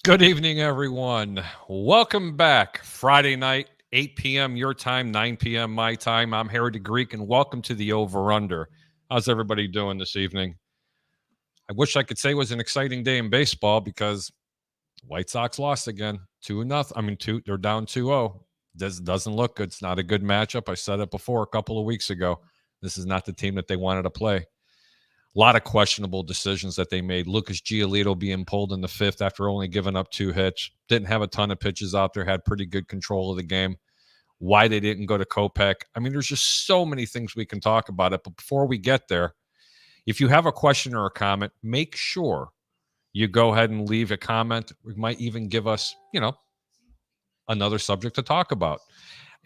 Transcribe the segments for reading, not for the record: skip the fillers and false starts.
Good evening, everyone. Welcome back. Friday night, 8 p.m. your time, 9 p.m. my time. I'm Harry the Greek, and welcome to the Over Under. How's everybody doing this evening? I wish I could say it was an exciting day in baseball because White Sox lost again, 2-0. I mean, they're down 2-0. This doesn't look good. It's not a good matchup. I said it before a couple of weeks ago. This is not the team that they wanted to play. A lot of questionable decisions that they made. Lucas Giolito being pulled in the fifth after only giving up 2 hits. Didn't have a ton of pitches out there. Had pretty good control of the game. Why they didn't go to Kopech. I mean, there's just so many things we can talk about it. But before we get there, if you have a question or a comment, make sure you go ahead and leave a comment. We might even give us, another subject to talk about.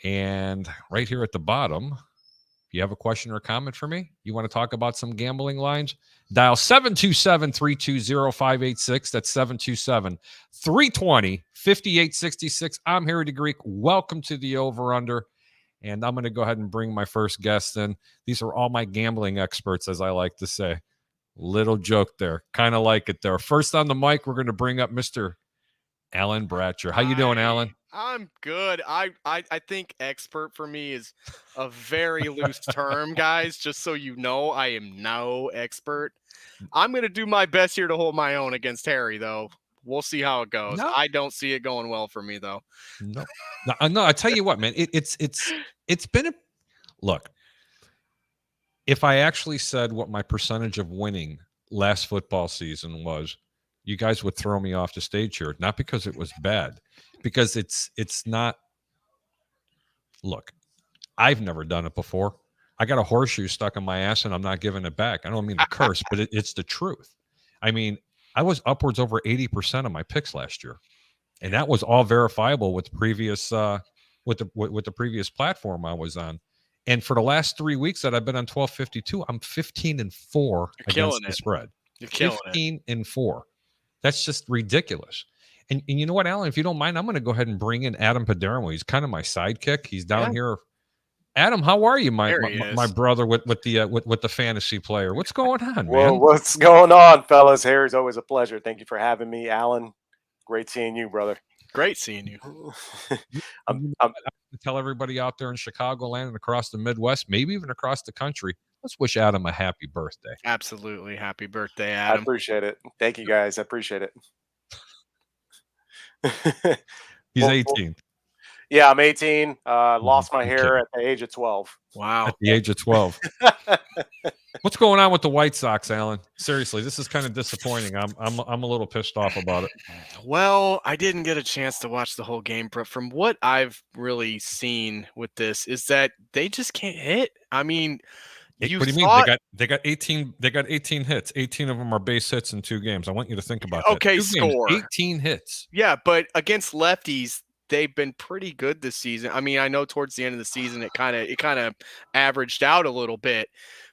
And right here at the bottom, if you have a question or a comment for me, you want to talk about some gambling lines, dial 727-320-586. That's 727-320-5866. I'm Harry the Greek. Welcome to the Over Under. And I'm going to go ahead and bring my first guest in. These are all my gambling experts, as I like to say. Little joke there. Kind of like it there. First on the mic, we're going to bring up Mr. Alan Bratcher. How you doing, Alan? I'm good. I think expert for me is a very loose term, guys. Just so you know, I am no expert. I'm gonna do my best here to hold my own against Harry, though. We'll see how it goes. No, I don't see it going well for me, though. no, no. I tell you what, man. It's been a look. If I actually said what my percentage of winning last football season was, you guys would throw me off the stage here. Not because it was bad, because it's not. Look, I've never done it before. I got a horseshoe stuck in my ass and I'm not giving it back. I don't mean to curse, but it's the truth. I mean, I was upwards over 80% of my picks last year, and that was all verifiable with previous with the previous platform I was on. And for the last 3 weeks that I've been on 1252, I'm 15-4 You're killing against the it. spread. You're killing it. 15-4. That's just ridiculous. And you know what, Alan? If you don't mind, I'm going to go ahead and bring in Adam Padermo. He's kind of my sidekick. He's down Yeah, here. Adam, how are you, my there my, he my is. brother with the fantasy player? What's going on, Well, man? what's going on, fellas? Harry's always a pleasure. Thank you for having me, Alan. Great seeing you, brother. Great seeing you. I'm, You know I'm, what? I have to tell everybody out there in Chicagoland and across the Midwest, maybe even across the country, let's wish Adam a happy birthday. Absolutely. Happy birthday, I Adam. appreciate it. Thank you, guys. I appreciate it. He's well, 18 yeah, I'm 18. Mhm. Lost my I'm hair kidding. at the age of 12. At Wow. the age of 12. What's going on with the White Sox, Alan? Seriously, this is kind of disappointing. I'm a little pissed off about it. Well, I didn't get a chance to watch the whole game, but from what I've really seen with this is that they just can't hit. I mean, you What do you mean? They thought, got they got 18 they got 18 hits. 18 of them are base hits in 2 games. I want you to think about that. okay, 2 games, score. 18 hits. Yeah, but against lefties, they've been pretty good this season. I mean, I know towards the end of the season it kind of averaged out a little bit,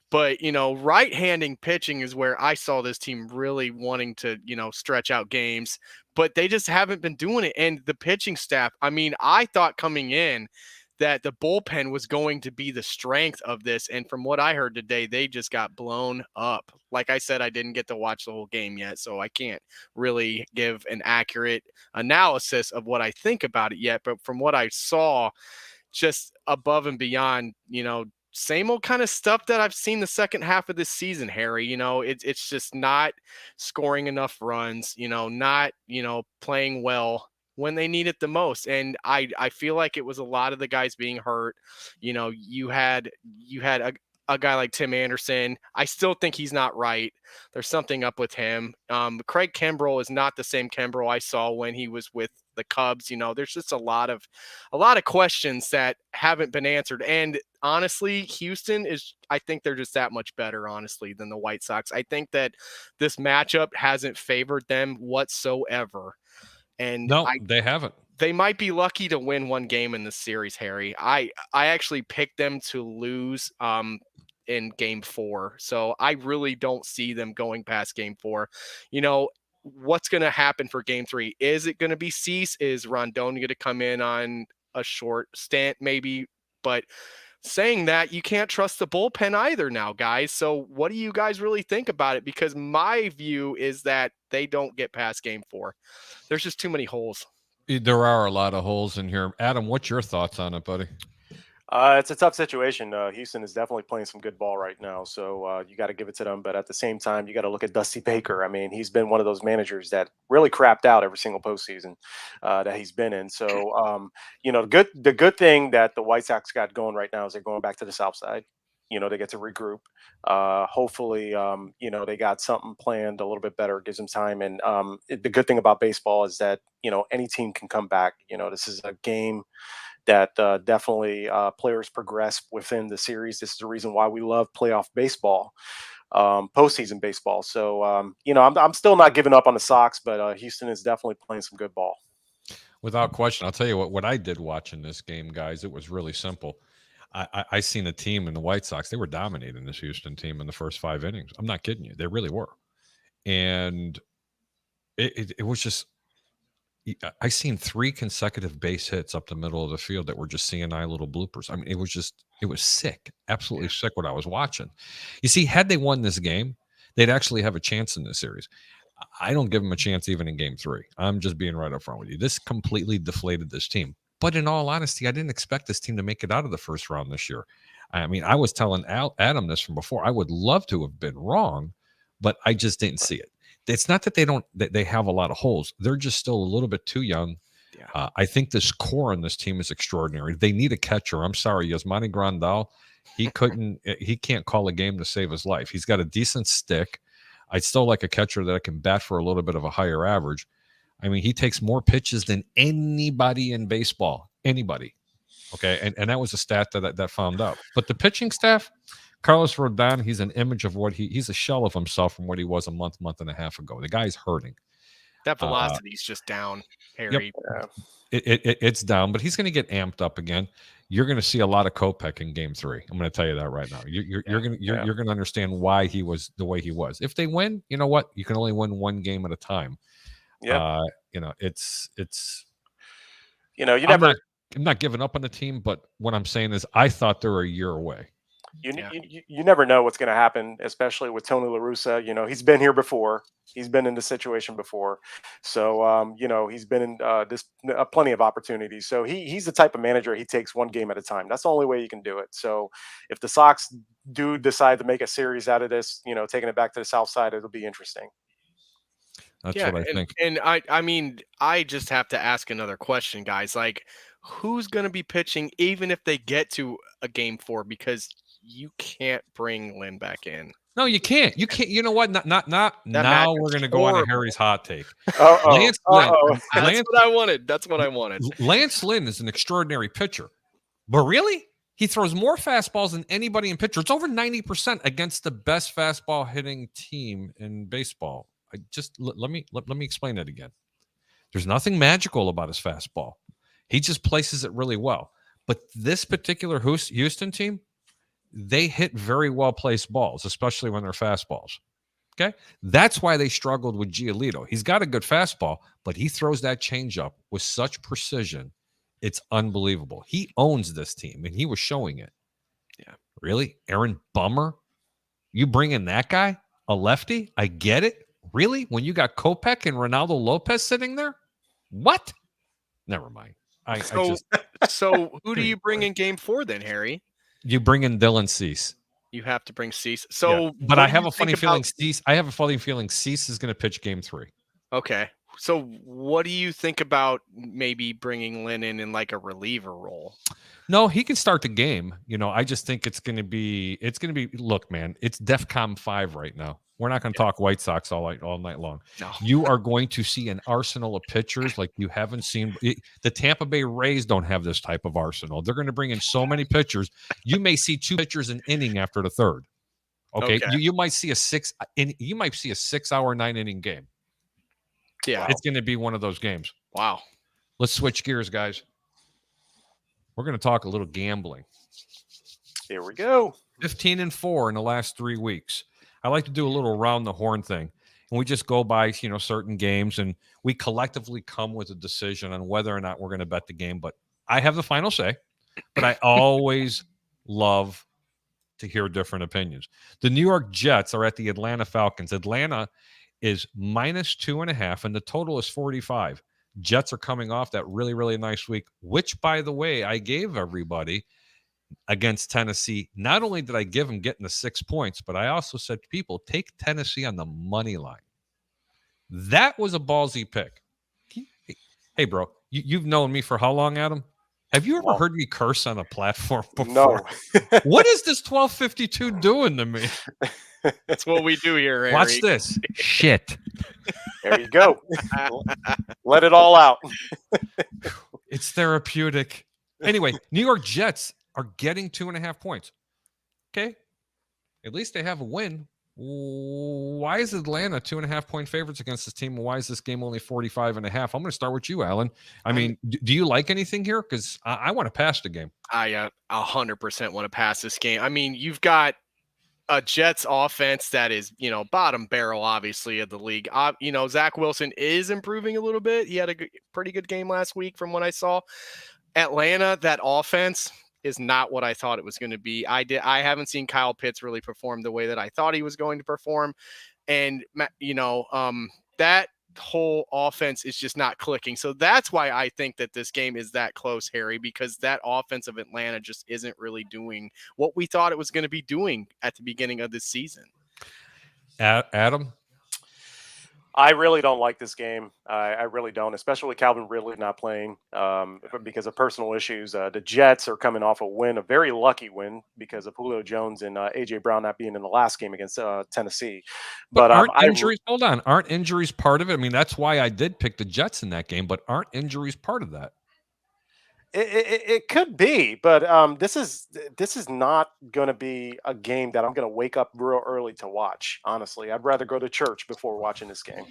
but right-handing pitching is where I saw this team really wanting to, stretch out games, but they just haven't been doing it. And the pitching staff, I mean, I thought coming in that the bullpen was going to be the strength of this. And from what I heard today, they just got blown up. Like I said, I didn't get to watch the whole game yet, so I can't really give an accurate analysis of what I think about it yet. But from what I saw, just above and beyond, same old kind of stuff that I've seen the second half of this season, Harry. It's just not scoring enough runs, not, playing well when they need it the most. And I feel like it was a lot of the guys being hurt. You had a guy like Tim Anderson. I still think he's not right. There's something up with him. Craig Kimbrell is not the same Kimbrell I saw when he was with the Cubs. There's just a lot of questions that haven't been answered. And honestly, Houston I think they're just that much better, honestly, than the White Sox. I think that this matchup hasn't favored them whatsoever. And No, they haven't. they might be lucky to win one game in this series, Harry. I actually picked them to lose in game 4. So I really don't see them going past game 4. What's going to happen for game 3? Is it going to be Cease? Is Rondon going to come in on a short stint maybe? But saying that, you can't trust the bullpen either now, guys. So what do you guys really think about it? Because my view is that they don't get past game 4. There's just too many holes. There are a lot of holes in here. Adam, what's your thoughts on it, buddy? It's a tough situation. Houston is definitely playing some good ball right now, so you got to give it to them. But at the same time, you got to look at Dusty Baker. I mean, he's been one of those managers that really crapped out every single postseason that he's been in. So, the good thing that the White Sox got going right now is they're going back to the South Side. They get to regroup. Hopefully, they got something planned a little bit better. It gives them time. And the good thing about baseball is that any team can come back. This is a game that definitely players progress within the series. This is the reason why we love playoff baseball, postseason baseball. So, I'm still not giving up on the Sox, but Houston is definitely playing some good ball. Without question. I'll tell you what I did watching this game, guys, it was really simple. I seen a team in the White Sox. They were dominating this Houston team in the first 5 innings. I'm not kidding you. They really were. And it was just, I seen 3 consecutive base hits up the middle of the field that were just CNI little bloopers. I mean, it was sick, absolutely sick what I was watching. You see, had they won this game, they'd actually have a chance in this series. I don't give them a chance even in game 3. I'm just being right up front with you. This completely deflated this team. But in all honesty, I didn't expect this team to make it out of the first round this year. I mean, I was telling Adam this from before. I would love to have been wrong, but I just didn't see it. It's not that they have a lot of holes. They're just still a little bit too young. Yeah. I think this core on this team is extraordinary. They need a catcher. I'm sorry, Yasmani Grandal, he can't call a game to save his life. He's got a decent stick. I'd still like a catcher that can bat for a little bit of a higher average. I mean, he takes more pitches than anybody in baseball. Anybody. Okay. And that was a stat that found out. But the pitching staff, Carlos Rodon, he's an image of what he's a shell of himself from what he was a month and a half ago. The guy's hurting. That velocity's just down, Harry. Yep. It's down, but he's going to get amped up again. You're going to see a lot of Kopech in game 3. I'm going to tell you that right now. You're going to understand why he was the way he was. If they win, you know what? You can only win one game at a time. Yeah. It's I'm not giving up on the team, but what I'm saying is I thought they were a year away. You never know what's going to happen, especially with Tony La Russa. He's been here before. He's been in this situation before. So, he's been in plenty of opportunities. So he's the type of manager, he takes one game at a time. That's the only way you can do it. So if the Sox do decide to make a series out of this, taking it back to the South Side, it'll be interesting. That's what I think. And I mean, I just have to ask another question, guys. Like, who's going to be pitching even if they get to a game 4? Because you can't bring Lynn back in. No, you can't. You can't. You know what? Not now. We're going to go on to Harry's hot take. Lance Lynn. That's what I wanted. Lance Lynn is an extraordinary pitcher, but really, he throws more fastballs than anybody in pitcher. It's over 90% against the best fastball hitting team in baseball. Let me explain that again. There's nothing magical about his fastball. He just places it really well. But this particular Houston team, they hit very well placed balls, especially when they're fastballs. Okay, that's why they struggled with Giolito. He's got a good fastball, but he throws that changeup with such precision. It's unbelievable. He owns this team, and he was showing it. Yeah, really, Aaron Bummer, you bring in that guy, a lefty? I get it. Really? When you got Kopech and Ronaldo Lopez sitting there? What? Never mind. So who do you bring in game 4 then, Harry? You bring in Dylan Cease. You have to bring Cease. So, but I have a funny feeling Cease. I have a funny feeling Cease is going to pitch game 3. Okay. So what do you think about maybe bringing Lynn in like a reliever role? No, he can start the game. I just think it's going to be. Look, man, it's DEFCON 5 right now. We're not going to talk White Sox all night long. No. You are going to see an arsenal of pitchers like you haven't seen. The Tampa Bay Rays don't have this type of arsenal. They're going to bring in so many pitchers. You may see 2 pitchers an inning after the third. Okay. You might see a 6-hour, 9-inning game. Yeah. It's going to be one of those games. Wow. Let's switch gears, guys. We're going to talk a little gambling. Here we go. 15-4 in the last 3 weeks. I like to do a little round the horn thing. And we just go by, certain games, and we collectively come with a decision on whether or not we're going to bet the game. But I have the final say. But I always love to hear different opinions. The New York Jets are at the Atlanta Falcons. Atlanta is -2.5, and the total is 45. Jets are coming off that really, really nice week, which, by the way, I gave everybody against Tennessee. Not only did I give them getting the 6 points, but I also said to people, take Tennessee on the money line. That was a ballsy pick. Hey, bro, you've known me for how long, Adam? Have you ever heard me curse on a platform before? No. What is this 1252 doing to me? That's what we do here, Harry. Watch this. Shit. There you go. Let it all out. It's therapeutic. Anyway, New York Jets are getting 2.5 points. Okay. At least they have a win. Why is Atlanta 2.5 point favorites against this team? Why is this game only 45.5? I'm going to start with you, Alan. I mean, do you like anything here? Because I want to pass the game. I 100% want to pass this game. I mean, you've got a Jets offense that is, bottom barrel, obviously, of the league. Zach Wilson is improving a little bit. He had a pretty good game last week from what I saw. Atlanta, that offense is not what I thought it was going to be. I haven't seen Kyle Pitts really perform the way that I thought he was going to perform. And, that whole offense is just not clicking. So that's why I think that this game is that close, Harry, because that offense of Atlanta just isn't really doing what we thought it was going to be doing at the beginning of this season. Adam? I really don't like this game. I really don't, especially with Calvin Ridley not playing because of personal issues. The Jets are coming off a very lucky win because of Julio Jones and A.J. Brown not being in the last game against Tennessee. But aren't injuries, hold on, aren't injuries part of it? I mean, that's why I did pick the Jets in that game, but aren't injuries part of that? It could be, but this is not going to be a game that I'm going to wake up real early to watch. Honestly, I'd rather go to church before watching this game.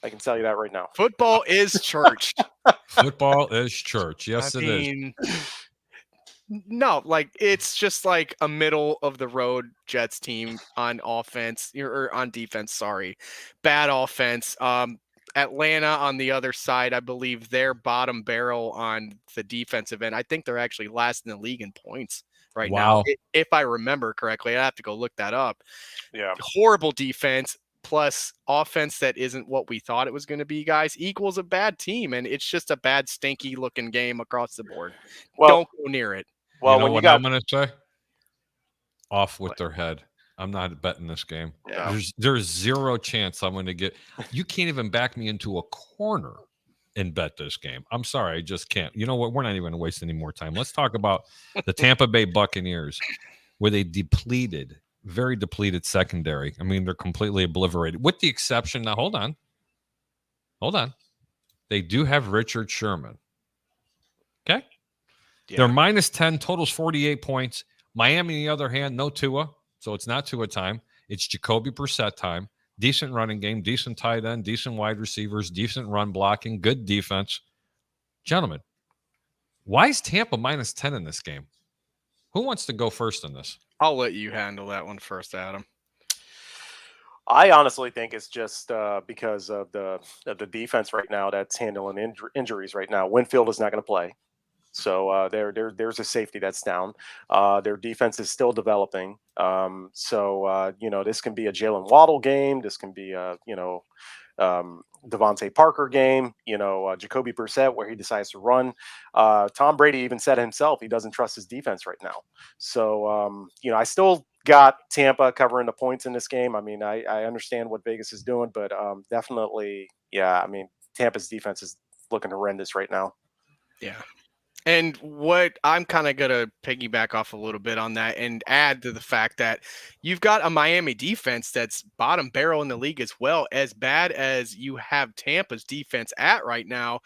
I can tell you that right now. Football is church. Football is church. Yes, it is. No, it's just like a middle of the road Jets team on offense or on defense. Sorry, bad offense. Atlanta on the other side, I believe they're bottom barrel on the defensive end. I think they're actually last in the league in points right now, if I remember correctly. I have to go look that up. Yeah, horrible defense plus offense that isn't what we thought it was going to be, guys, equals a bad team, and it's just a bad, stinky looking game across the board. Don't go near it. Well, I'm going to say? Off with their head. I'm not betting this game. Yeah. There's zero chance I'm going to get. You can't even back me into a corner and bet this game. I'm sorry, I just can't. You know what? We're not even going to waste any more time. Let's talk about the Tampa Bay Buccaneers with a very depleted secondary. I mean, they're completely obliterated, with the exception. Now, hold on. They do have Richard Sherman. Okay, they're -10. Totals 48 points. Miami, on the other hand, no Tua. So it's not Tua time. It's Jacoby Brissett time. Decent running game, decent tight end, decent wide receivers, decent run blocking, good defense. Gentlemen, why is Tampa -10 in this game? Who wants to go first in this? I'll let you handle that one first, Adam. I honestly think it's just because of the defense right now that's handling injuries right now. Winfield is not going to play. So there's a safety that's down. Their defense is still developing. This can be a Jalen Waddle game. This can be Devontae Parker game. Jacoby Brissett where he decides to run. Tom Brady even said himself he doesn't trust his defense right now. So I still got Tampa covering the points in this game. I mean, I understand what Vegas is doing, but definitely, yeah. I mean, Tampa's defense is looking horrendous right now. Yeah. And what I'm kind of going to piggyback off a little bit on that and add to the fact that you've got a Miami defense that's bottom barrel in the league as well. As bad as you have Tampa's defense at right now,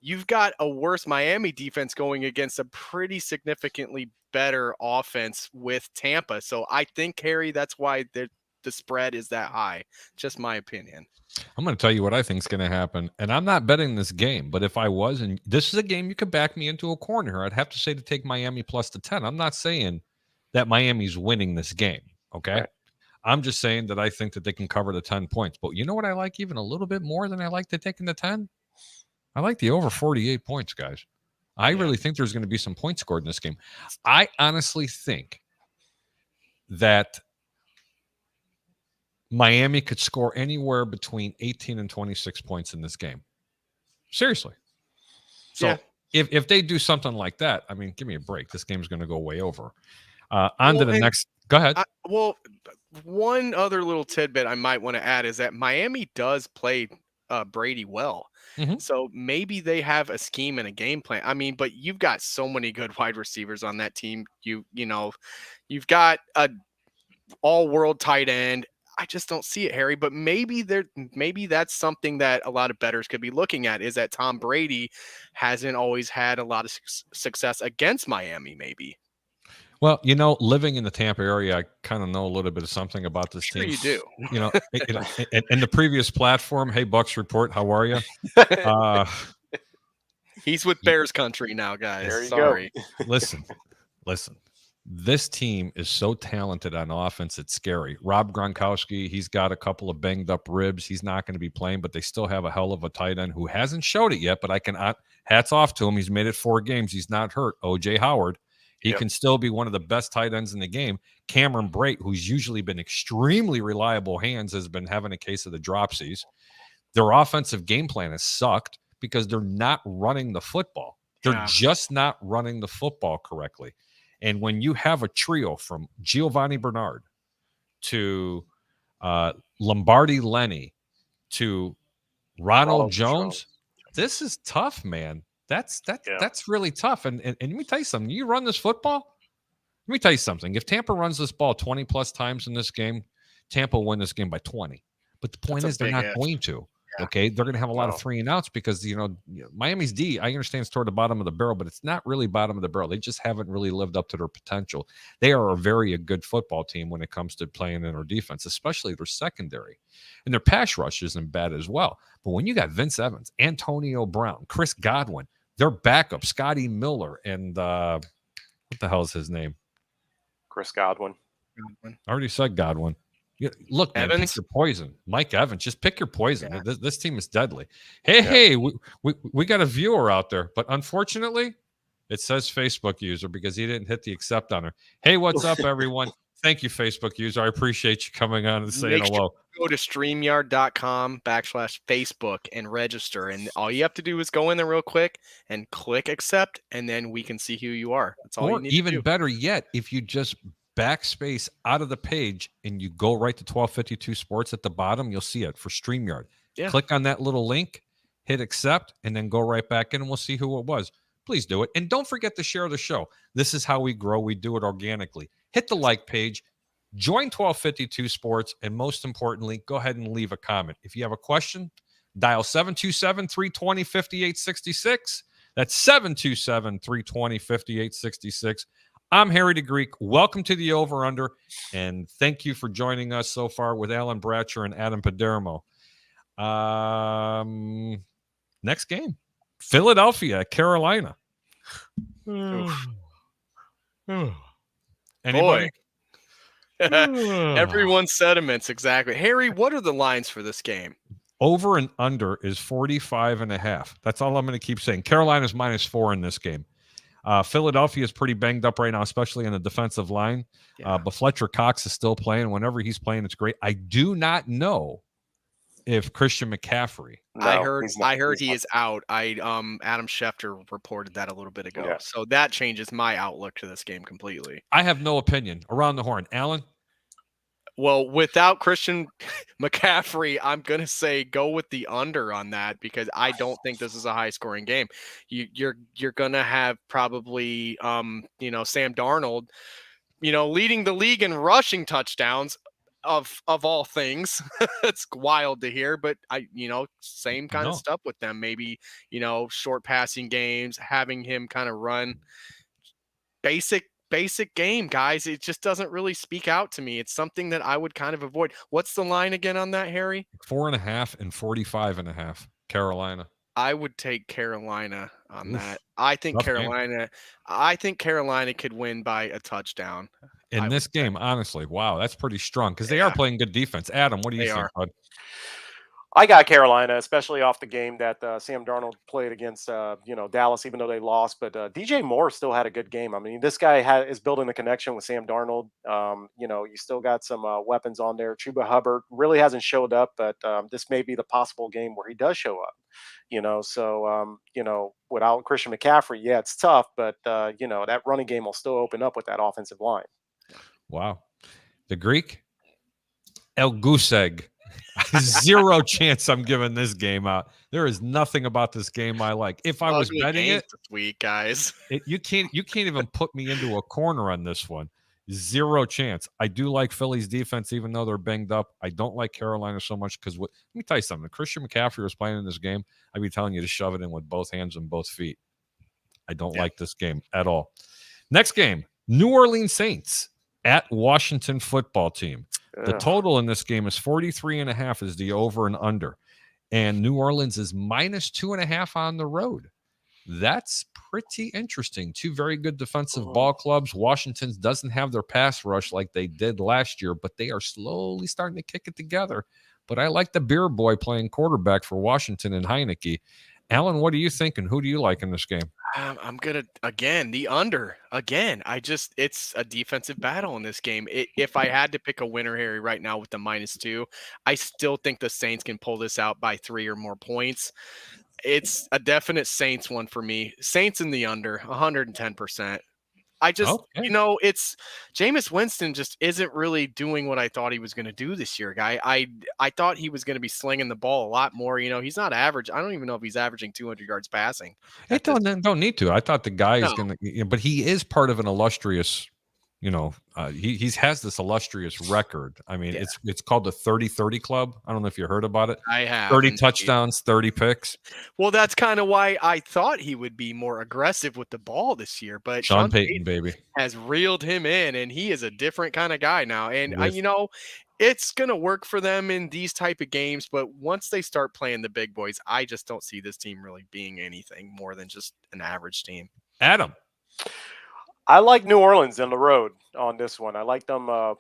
you've got a worse Miami defense going against a pretty significantly better offense with Tampa. So I think, Harry, that's why the spread is that high. Just my opinion. I'm going to tell you what I think is going to happen. And I'm not betting this game, but if I was, and this is a game you could back me into a corner, I'd have to say to take Miami plus the 10. I'm not saying that Miami's winning this game, okay? Right. I'm just saying that I think that they can cover the 10 points. But you know what I like even a little bit more than I like taking the 10? I like the over 48 points, guys. I really think there's going to be some points scored in this game. I honestly think that Miami could score anywhere between 18 and 26 points in this game. Seriously. So if they do something like that, I mean, give me a break. This game's going to go way over. On to the next. Go ahead. One other little tidbit I might want to add is that Miami does play Brady well. Mhm. So maybe they have a scheme and a game plan. I mean, but you've got so many good wide receivers on that team. You've got a all-world tight end. I just don't see it, Harry. But maybe that's something that a lot of bettors could be looking at, is that Tom Brady hasn't always had a lot of success against Miami, maybe. Well, living in the Tampa area, I kind of know a little bit of something about this team. You do. In the previous platform, hey, Bucks Report, how are you? He's with Bears country now, guys. There you Sorry. go. Listen. This team is so talented on offense, it's scary. Rob Gronkowski, he's got a couple of banged up ribs. He's not going to be playing, but they still have a hell of a tight end who hasn't showed it yet, but hats off to him. He's made it 4 games. He's not hurt. O.J. Howard. He can still be one of the best tight ends in the game. Cameron Brate, who's usually been extremely reliable hands, has been having a case of the dropsies. Their offensive game plan has sucked because they're not running the football. They're just not running the football correctly. And when you have a trio from Giovanni Bernard to Lombardi Lenny to Ronald Jones, this is tough, man. That's really tough. And let me tell you something. You run this football, let me tell you something. If Tampa runs this ball 20 plus times in this game, Tampa will win this game by 20. But the point is they're not going to. Okay, they're going to have a lot of 3 and outs because Miami's D. I understand it's toward the bottom of the barrel, but it's not really bottom of the barrel. They just haven't really lived up to their potential. They are a good football team when it comes to playing in their defense, especially their secondary, and their pass rush isn't bad as well. But when you got Vince Evans, Antonio Brown, Chris Godwin, their backup Scotty Miller, and what the hell is his name? Chris Godwin. I already said Godwin. Look, man, pick your poison. Mike Evans, just pick your poison. Yeah. This team is deadly. Hey, we got a viewer out there, but unfortunately, it says Facebook user because he didn't hit the accept on her. Hey, what's up, everyone? Thank you, Facebook user. I appreciate you coming on and saying hello. Go to StreamYard.com/Facebook and register. And all you have to do is go in there real quick and click accept, and then we can see who you are. That's all you need to do. Even better yet, if you just backspace out of the page and you go right to 1252 Sports at the bottom, you'll see it for StreamYard. Click on that little link, hit accept, and then go right back in and we'll see who it was. Please do it. And don't forget to share the show. This is how we grow. We do it organically. Hit the like page, join 1252 Sports, and most importantly, go ahead and leave a comment. If you have a question, dial 727-320-5866. That's 727-320-5866. I'm Harry the Greek. Welcome to the Over Under, and thank you for joining us so far with Alan Bratcher and Adam Padermo. Next game, Philadelphia, Carolina. Anybody? Everyone's sentiments, exactly. Harry, what are the lines for this game? Over and under is 45.5. That's all I'm going to keep saying. Carolina's -4 in this game. Philadelphia is pretty banged up right now, especially on the defensive line. But Fletcher Cox is still playing. Whenever he's playing, it's great. I do not know if Christian McCaffrey. I heard he is out. Adam Schefter reported that a little bit ago. So that changes my outlook to this game completely. I have no opinion. Around the horn. Alan? Well, without Christian McCaffrey, I'm going to say go with the under on that because I don't think this is a high-scoring game. You're going to have probably, Sam Darnold, leading the league in rushing touchdowns of all things. It's wild to hear, but same kind of stuff with them. Maybe, short passing games, having him kind of run basic game, guys. It just doesn't really speak out to me. It's something that I would kind of avoid. What's the line again on that, Harry? 4.5 and 45.5. Carolina. I would take Carolina on that. I think Carolina could win by a touchdown. In this game, honestly, wow, that's pretty strong because they are playing good defense. Adam, what do you think, bud? I got Carolina, especially off the game that Sam Darnold played against, Dallas, even though they lost. But DJ Moore still had a good game. I mean, this guy is building a connection with Sam Darnold. You still got some weapons on there. Chuba Hubbard really hasn't showed up, but this may be the possible game where he does show up. Without Christian McCaffrey, yeah, it's tough, but that running game will still open up with that offensive line. Wow. The Greek? El Goose Egg. Zero chance I'm giving this game out. There is nothing about this game I like. If I was betting it this week, guys, you can't even put me into a corner on this one. Zero chance. I do like Philly's defense, even though they're banged up. I don't like Carolina so much because let me tell you something. If Christian McCaffrey was playing in this game, I'd be telling you to shove it in with both hands and both feet. I don't like this game at all. Next game, New Orleans Saints at Washington Football Team. The total in this game is 43.5 is the over and under. And New Orleans is -2.5 on the road. That's pretty interesting. Two very good defensive ball clubs. Washington doesn't have their pass rush like they did last year, but they are slowly starting to kick it together. But I like the beer boy playing quarterback for Washington and Heineke. Alan, what are you thinking? Who do you like in this game? I'm gonna the under again. It's a defensive battle in this game. If I had to pick a winner, Harry, right now with the -2, I still think the Saints can pull this out by 3 or more points. It's a definite Saints one for me. Saints in the under, 110%. It's Jameis Winston just isn't really doing what I thought he was going to do this year, guy. I thought he was going to be slinging the ball a lot more. He's not average. I don't even know if he's averaging 200 yards passing. It don't need to. I thought the guy is going to, but he is part of an illustrious, he has this illustrious record. I mean, it's called the 30-30 Club. I don't know if you heard about it. I have 30 touchdowns, 30 picks. Well, that's kind of why I thought he would be more aggressive with the ball this year. But Sean Payton, baby, has reeled him in, and he is a different kind of guy now. And it's going to work for them in these type of games. But once they start playing the big boys, I just don't see this team really being anything more than just an average team. Adam. I like New Orleans on the road on this one. I like them. I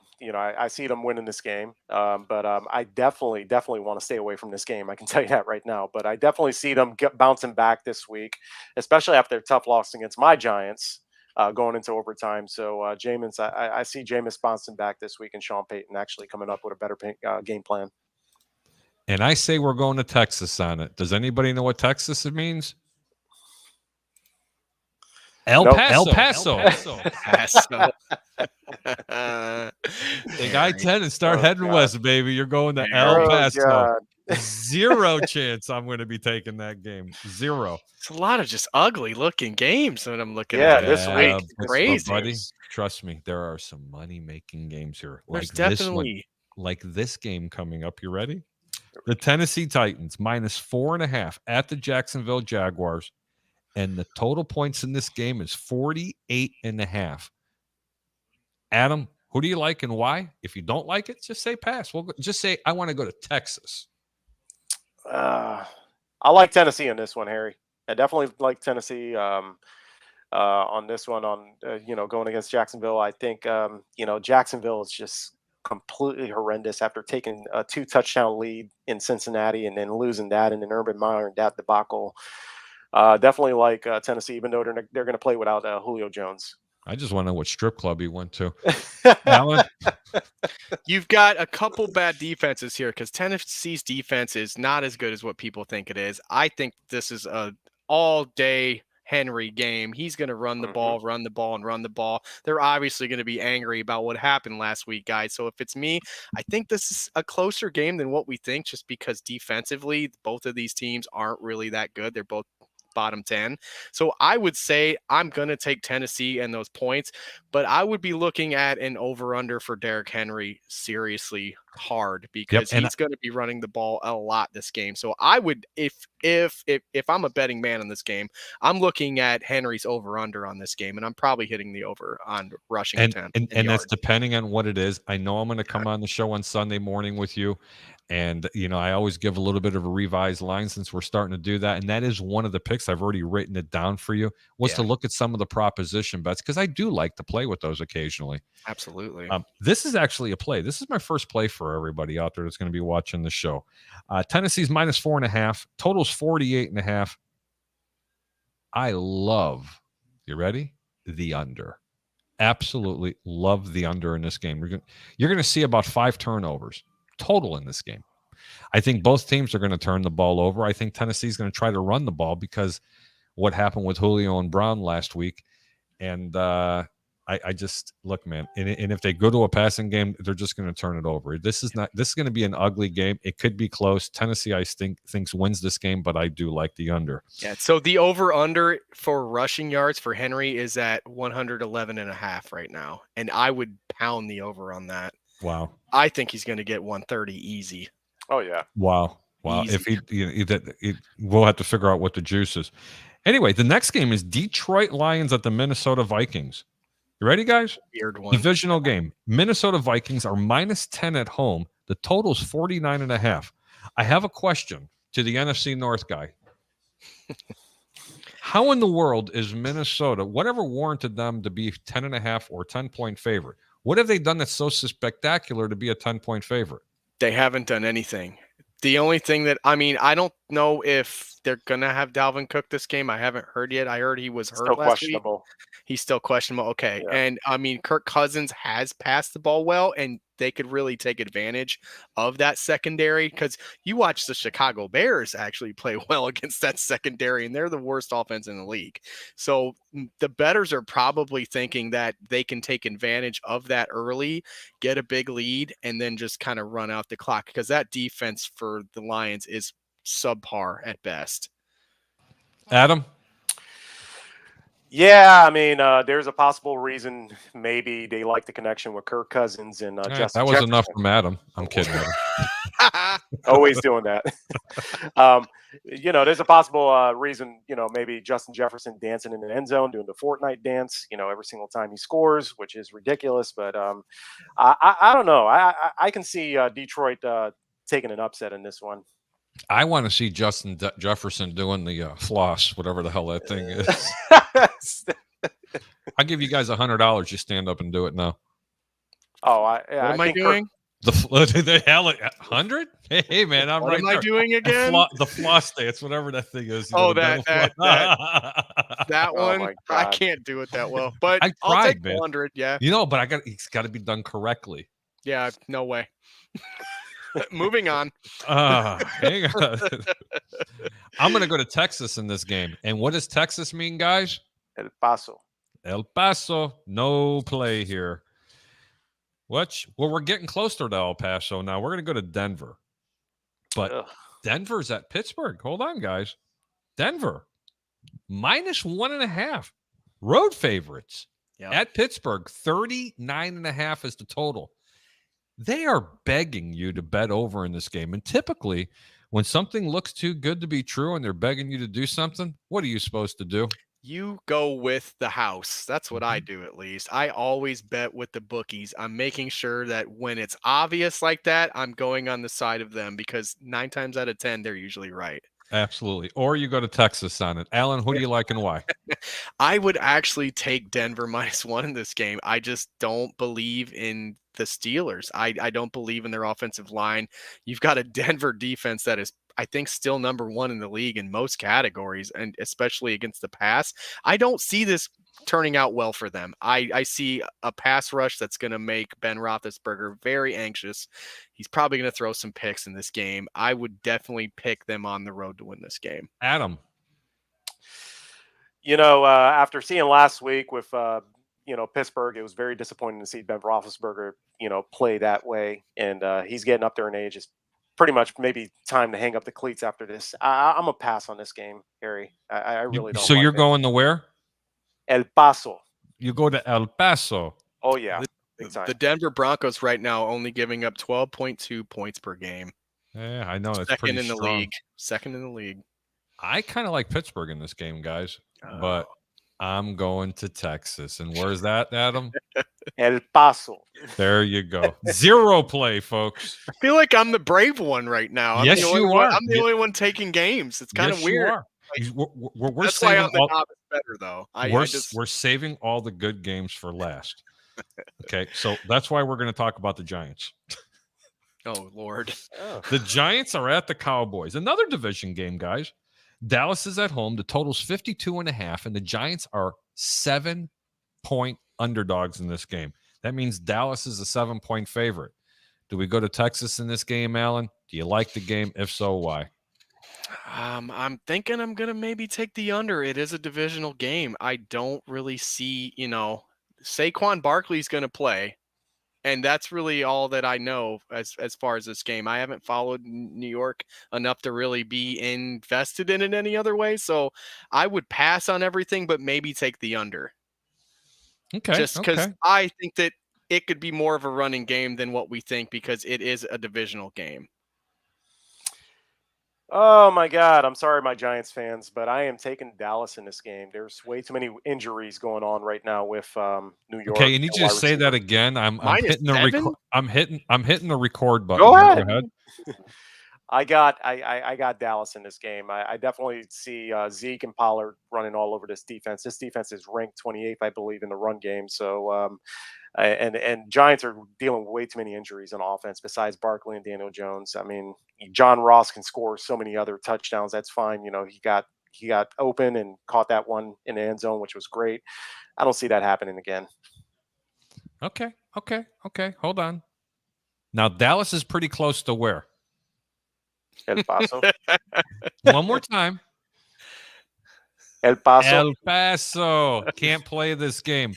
see them winning this game, but I definitely want to stay away from this game. I can tell you that right now. But I definitely see them bouncing back this week, especially after their tough loss against my Giants going into overtime. So Jameis, I see Jameis bouncing back this week, and Sean Payton actually coming up with a better game plan. And I say we're going to Texas on it. Does anybody know what Texas means? El Paso. Take I-10 and start heading west, baby. You're going to El Paso. God. Zero chance I'm going to be taking that game. Zero. It's a lot of just ugly looking games that I'm looking at. Yeah, this week. Crazy. Buddy, trust me, there are some money-making games here. There's definitely like this game coming up. You ready? The Tennessee Titans -4.5 at the Jacksonville Jaguars. And the total points in this game is 48.5. Adam, who do you like and why? If you don't like it, just say pass. Well, just say, I want to go to Texas. I like Tennessee on this one, Harry. I definitely like Tennessee on this one going against Jacksonville. I think, Jacksonville is just completely horrendous after taking a 2-touchdown lead in Cincinnati and then losing that, and then Urban Meyer and that debacle. Definitely like Tennessee, even though they're going to play without Julio Jones. I just want to know what strip club he went to. Alan? You've got a couple bad defenses here because Tennessee's defense is not as good as what people think it is. I think this is a all-day Henry game. He's going to run the ball, run the ball, and run the ball. They're obviously going to be angry about what happened last week, guys. So if it's me, I think this is a closer game than what we think, just because defensively, both of these teams aren't really that good. They're both bottom 10. So I would say I'm going to take Tennessee and those points, but I would be looking at an over-under for Derrick Henry seriously hard because he's going to be running the ball a lot this game. So I would, if I'm a betting man in this game, I'm looking at Henry's over-under on this game, and I'm probably hitting the over on rushing attempt. And that's depending on what it is. I know I'm going to come on the show on Sunday morning with you. And, I always give a little bit of a revised line since we're starting to do that. And that is one of the picks. I've already written it down for you, was to Yeah. look at some of the proposition bets because I do like to play with those occasionally. Absolutely. This is actually a play. This is my first play for everybody out there that's going to be watching the show. Tennessee's minus 4.5. Total's 48.5. I love, you ready? The under. Absolutely love the under in this game. You're going to see about 5 turnovers total in this game. I think both teams are going to turn the ball over. I think Tennessee's going to try to run the ball because what happened with Julio and Brown last week. And I just look, man. And if they go to a passing game, they're just going to turn it over. This is going to be an ugly game. It could be close. Tennessee, I thinks wins this game, but I do like the under. Yeah. So the over under for rushing yards for Henry is at 111.5 right now, and I would pound the over on that. Wow. I think he's going to get 130 easy. Oh yeah. Wow. Easy. If we'll have to figure out what the juice is. Anyway, the next game is Detroit Lions at the Minnesota Vikings. You ready, guys? Weird one. Divisional game. Minnesota Vikings are minus 10 at home. The total's 49.5. I have a question to the NFC North guy. How in the world is Minnesota, whatever warranted them to be 10.5 or 10-point favorite? What have they done that's so spectacular to be a 10-point favorite? They haven't done anything. The only thing that, I don't know if they're going to have Dalvin Cook this game. I haven't heard yet. I heard he was hurt Still last questionable. week. He's still questionable. Okay. Yeah. And Kirk Cousins has passed the ball well, and they could really take advantage of that secondary because you watch the Chicago Bears actually play well against that secondary, and they're the worst offense in the league. So the bettors are probably thinking that they can take advantage of that early, get a big lead, and then just kind of run out the clock because that defense for the Lions is subpar at best. Adam? Yeah, there's a possible reason maybe they like the connection with Kirk Cousins and Justin that was Jefferson. enough from Adam. I'm kidding. Always doing that. There's a possible reason, maybe Justin Jefferson dancing in the end zone, doing the Fortnite dance, every single time he scores, which is ridiculous. But I don't know. I can see Detroit taking an upset in this one. I want to see Justin Jefferson doing the floss, whatever the hell that thing is. I'll give you guys $100. You stand up and do it now. Oh, what am I doing? The hell, 100? Hey, man, I'm what right am there. I doing again? The floss dance, whatever that thing is. Oh, that one. my I God. can't do it that well, but I I'll tried, take man. 100. Yeah. But it's got to be done correctly. Yeah. No way. Moving on. Hang on. I'm going to go to Texas in this game. And what does Texas mean, guys? El Paso. El Paso. No play here. Well, we're getting closer to El Paso now. We're going to go to Denver. But Ugh. Denver's at Pittsburgh. Hold on, guys. Denver, minus 1.5. Road favorites. Yep. At Pittsburgh, 39.5 is the total. They are begging you to bet over in this game. And typically, when something looks too good to be true and they're begging you to do something, what are you supposed to do? You go with the house. That's what I do, at least. I always bet with the bookies. I'm making sure that when it's obvious like that, I'm going on the side of them because 9 times out of 10, they're usually right. Absolutely. Or you go to Texas on it. Alan, who do you like and why? I would actually take Denver -1 in this game. I just don't believe in the Steelers. I don't believe in their offensive line. You've got a Denver defense that is, I think, still number 1 in the league in most categories, and especially against the pass. I don't see this turning out well for them. I see a pass rush that's going to make Ben Roethlisberger very anxious. He's probably going to throw some picks in this game. I would definitely pick them on the road to win this game. Adam. After seeing last week with, Pittsburgh, it was very disappointing to see Ben Roethlisberger, play that way. And he's getting up there in age. It's pretty much maybe time to hang up the cleats after this. I'm a pass on this game, Harry. I really don't. So you're going to where? El Paso. You go to El Paso. Oh, yeah. Big time. The Denver Broncos right now only giving up 12.2 points per game. Yeah, I know. That's Second pretty in the strong. league. Second in the league. I kind of like Pittsburgh in this game, guys. But I'm going to Texas. And where's that, Adam? El Paso. There you go. Zero play, folks. I feel like I'm the brave one right now. Yes, you are. I'm the only one taking games. It's kind of Yes, weird. you are. Like, We're that's why saving I'm the all. novice better, though. We're saving all the good games for last. Okay, so that's why we're going to talk about the Giants. Oh Lord. Oh. The Giants are at the Cowboys. Another division game, guys. Dallas is at home. The total's 52.5, and the Giants are 7-point underdogs in this game. That means Dallas is a 7-point favorite. Do we go to Texas in this game, Alan? Do you like the game? If so, why? I'm thinking I'm gonna maybe take the under. It is a divisional game. I don't really see, Saquon Barkley's gonna play, and that's really all that I know as far as this game. I haven't followed New York enough to really be invested in it any other way. So I would pass on everything, but maybe take the under. Okay. Just because I think that it could be more of a running game than what we think because it is a divisional game. Oh my God! I'm sorry, my Giants fans, but I am taking Dallas in this game. There's way too many injuries going on right now with New York. Okay, you need you to say that again. I'm hitting the I'm hitting the record button. Go ahead. I got Dallas in this game. I definitely see Zeke and Pollard running all over this defense. This defense is ranked 28th, I believe, in the run game. So and Giants are dealing with way too many injuries on offense besides Barkley and Daniel Jones. I mean, John Ross can score so many other touchdowns. That's fine. He got open and caught that one in the end zone, which was great. I don't see that happening again. Okay. Hold on. Now Dallas is pretty close to where? El Paso. One more time. El Paso. El Paso. Can't play this game.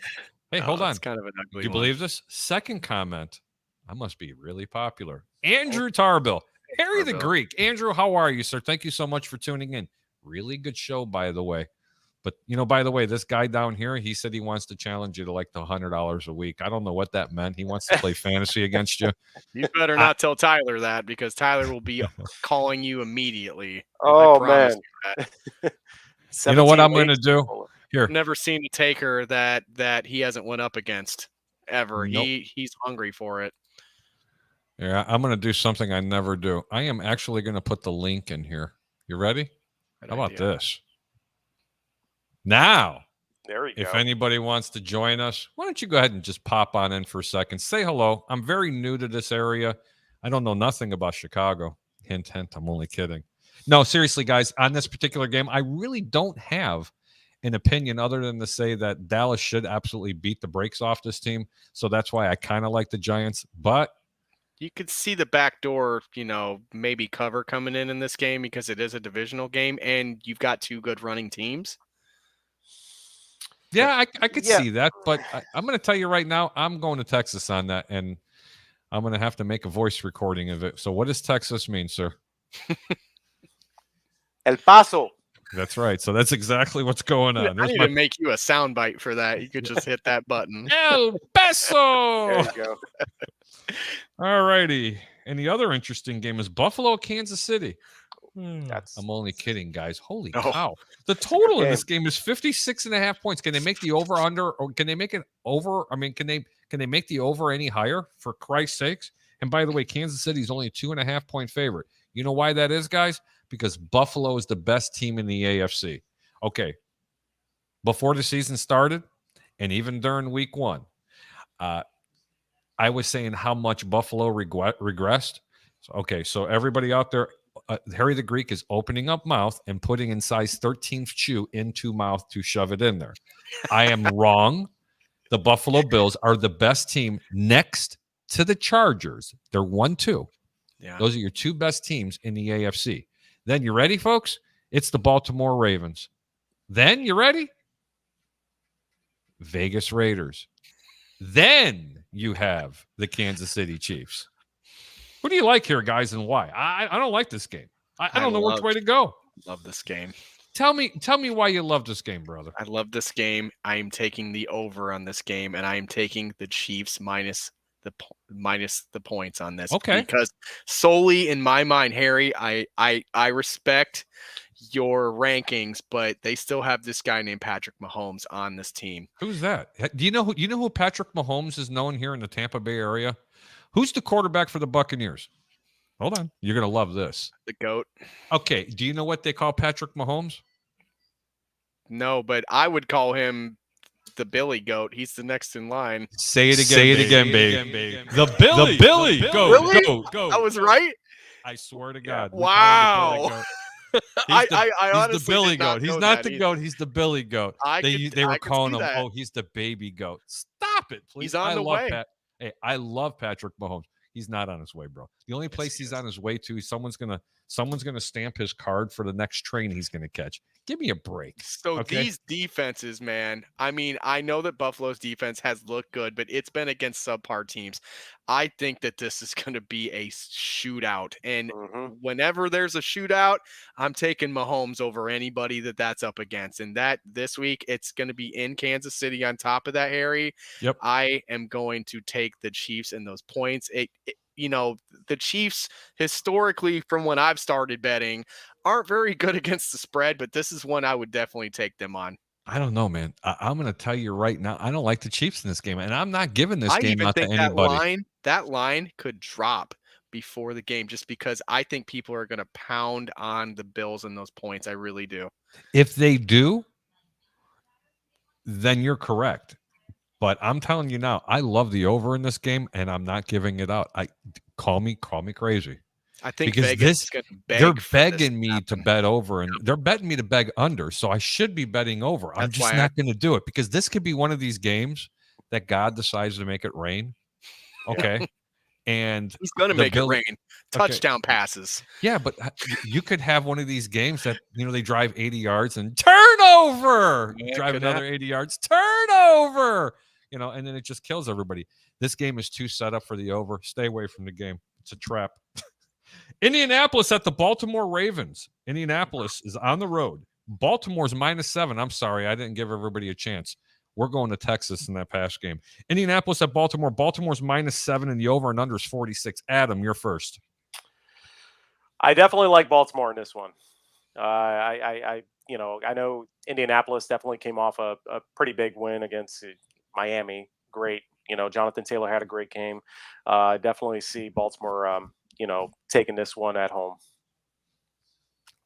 Hey, hold on. It's kind of an ugly. Do you believe this? Second comment. I must be really popular. Andrew Tarbill. Harry the Greek. Andrew, how are you, sir? Thank you so much for tuning in. Really good show, by the way. But, by the way, this guy down here, he said he wants to challenge you to like the $100 a week. I don't know what that meant. He wants to play fantasy against you. You better not tell Tyler that because Tyler will be calling you immediately. Oh, man. You know what I'm going to do? Here. I've never seen a taker that he hasn't went up against ever. Nope. He's hungry for it. Yeah, I'm going to do something I never do. I am actually going to put the link in here. You ready? How about this? Now, there we go. If anybody wants to join us, why don't you go ahead and just pop on in for a second. Say hello. I'm very new to this area. I don't know nothing about Chicago. Hint, hint. I'm only kidding. No, seriously, guys, on this particular game, I really don't have an opinion other than to say that Dallas should absolutely beat the brakes off this team. So that's why I kind of like the Giants. But you could see the back door, maybe cover coming in this game because it is a divisional game and you've got two good running teams. Yeah, I could see that. But I'm going to tell you right now, I'm going to Texas on that. And I'm going to have to make a voice recording of it. So what does Texas mean, sir? El Paso. That's right. So that's exactly what's going on. I need to make you a soundbite for that. You could just hit that button. El Paso. There you go. All righty. And the other interesting game is Buffalo, Kansas City. I'm only kidding, guys. Holy cow. The total in this game is 56.5 points. Can they make the over under or can they make it over? I mean, can they make the over any higher for Christ's sakes? And by the way, Kansas City is only a 2.5 point favorite. You know why that is, guys? Because Buffalo is the best team in the AFC. Okay. Before the season started, and even during week one, I was saying how much Buffalo regressed. So everybody out there, Harry the Greek is opening up mouth and putting in size 13th shoe into mouth to shove it in there. I am wrong. The Buffalo Bills are the best team next to the Chargers. They're 1-2. Yeah. Those are your two best teams in the AFC. Then you ready, folks? It's the Baltimore Ravens. Then you ready? Vegas Raiders. Then you have the Kansas City Chiefs. Who do you like here, guys, and why? I don't like this game. I don't know which way to go. Love this game. Tell me why you love this game, brother. I love this game. I am taking the over on this game, and I am taking the Chiefs minus the points on this. Okay. Because solely in my mind, Harry, I respect your rankings, but they still have this guy named Patrick Mahomes on this team. Who's that? Do you know who Patrick Mahomes is known here in the Tampa Bay area? Who's the quarterback for the Buccaneers? Hold on. You're going to love this. The GOAT. Okay. Do you know what they call Patrick Mahomes? No, but I would call him the Billy Goat. He's the next in line. Say it again, baby. The Billy Goat. Really? Go. I was right. I swear to God. Wow. I honestly he's the Billy did not Goat. He's know not that the either. goat. He's the Billy Goat. They were calling him, oh, he's the baby goat. Stop it, please. He's on the way. Hey, I love Patrick Mahomes. He's not on his way, bro. The only place he's on his way to is someone's gonna stamp his card for the next train he's gonna catch. Give me a break. So these defenses, man, I mean, I know that Buffalo's defense has looked good, but it's been against subpar teams. I think that this is going to be a shootout. And whenever there's a shootout, I'm taking Mahomes over anybody that's up against. And that this week, it's going to be in Kansas City on top of that, Harry. Yep. I am going to take the Chiefs and those points. The Chiefs historically, from when I've started betting, aren't very good against the spread, but this is one I would definitely take them on. I don't know, man. I'm going to tell you right now, I don't like the Chiefs in this game, and I'm not giving this game out to anybody. That line could drop before the game just because I think people are going to pound on the Bills and those points. I really do. If they do, then you're correct. But I'm telling you now, I love the over in this game, and I'm not giving it out. Call me crazy. I think because Vegas is gonna they're begging me to bet over, and they're betting me to bet under. So I should be betting over. I'm just not going to do it because this could be one of these games that God decides to make it rain. Okay. And he's going to make it rain. Touchdown passes. Yeah, but you could have one of these games that, they drive 80 yards and turnover. Drive another 80 yards, turnover. And then it just kills everybody. This game is too set up for the over. Stay away from the game. It's a trap. Indianapolis at the Baltimore Ravens. Indianapolis is on the road. Baltimore's -7. I'm sorry, I didn't give everybody a chance. We're going to Texas in that pass game. Indianapolis at Baltimore. Baltimore's -7, and the over and under is 46. Adam, you're first. I definitely like Baltimore in this one. I know Indianapolis definitely came off a pretty big win against Miami. Great. Jonathan Taylor had a great game. Definitely see Baltimore, taking this one at home.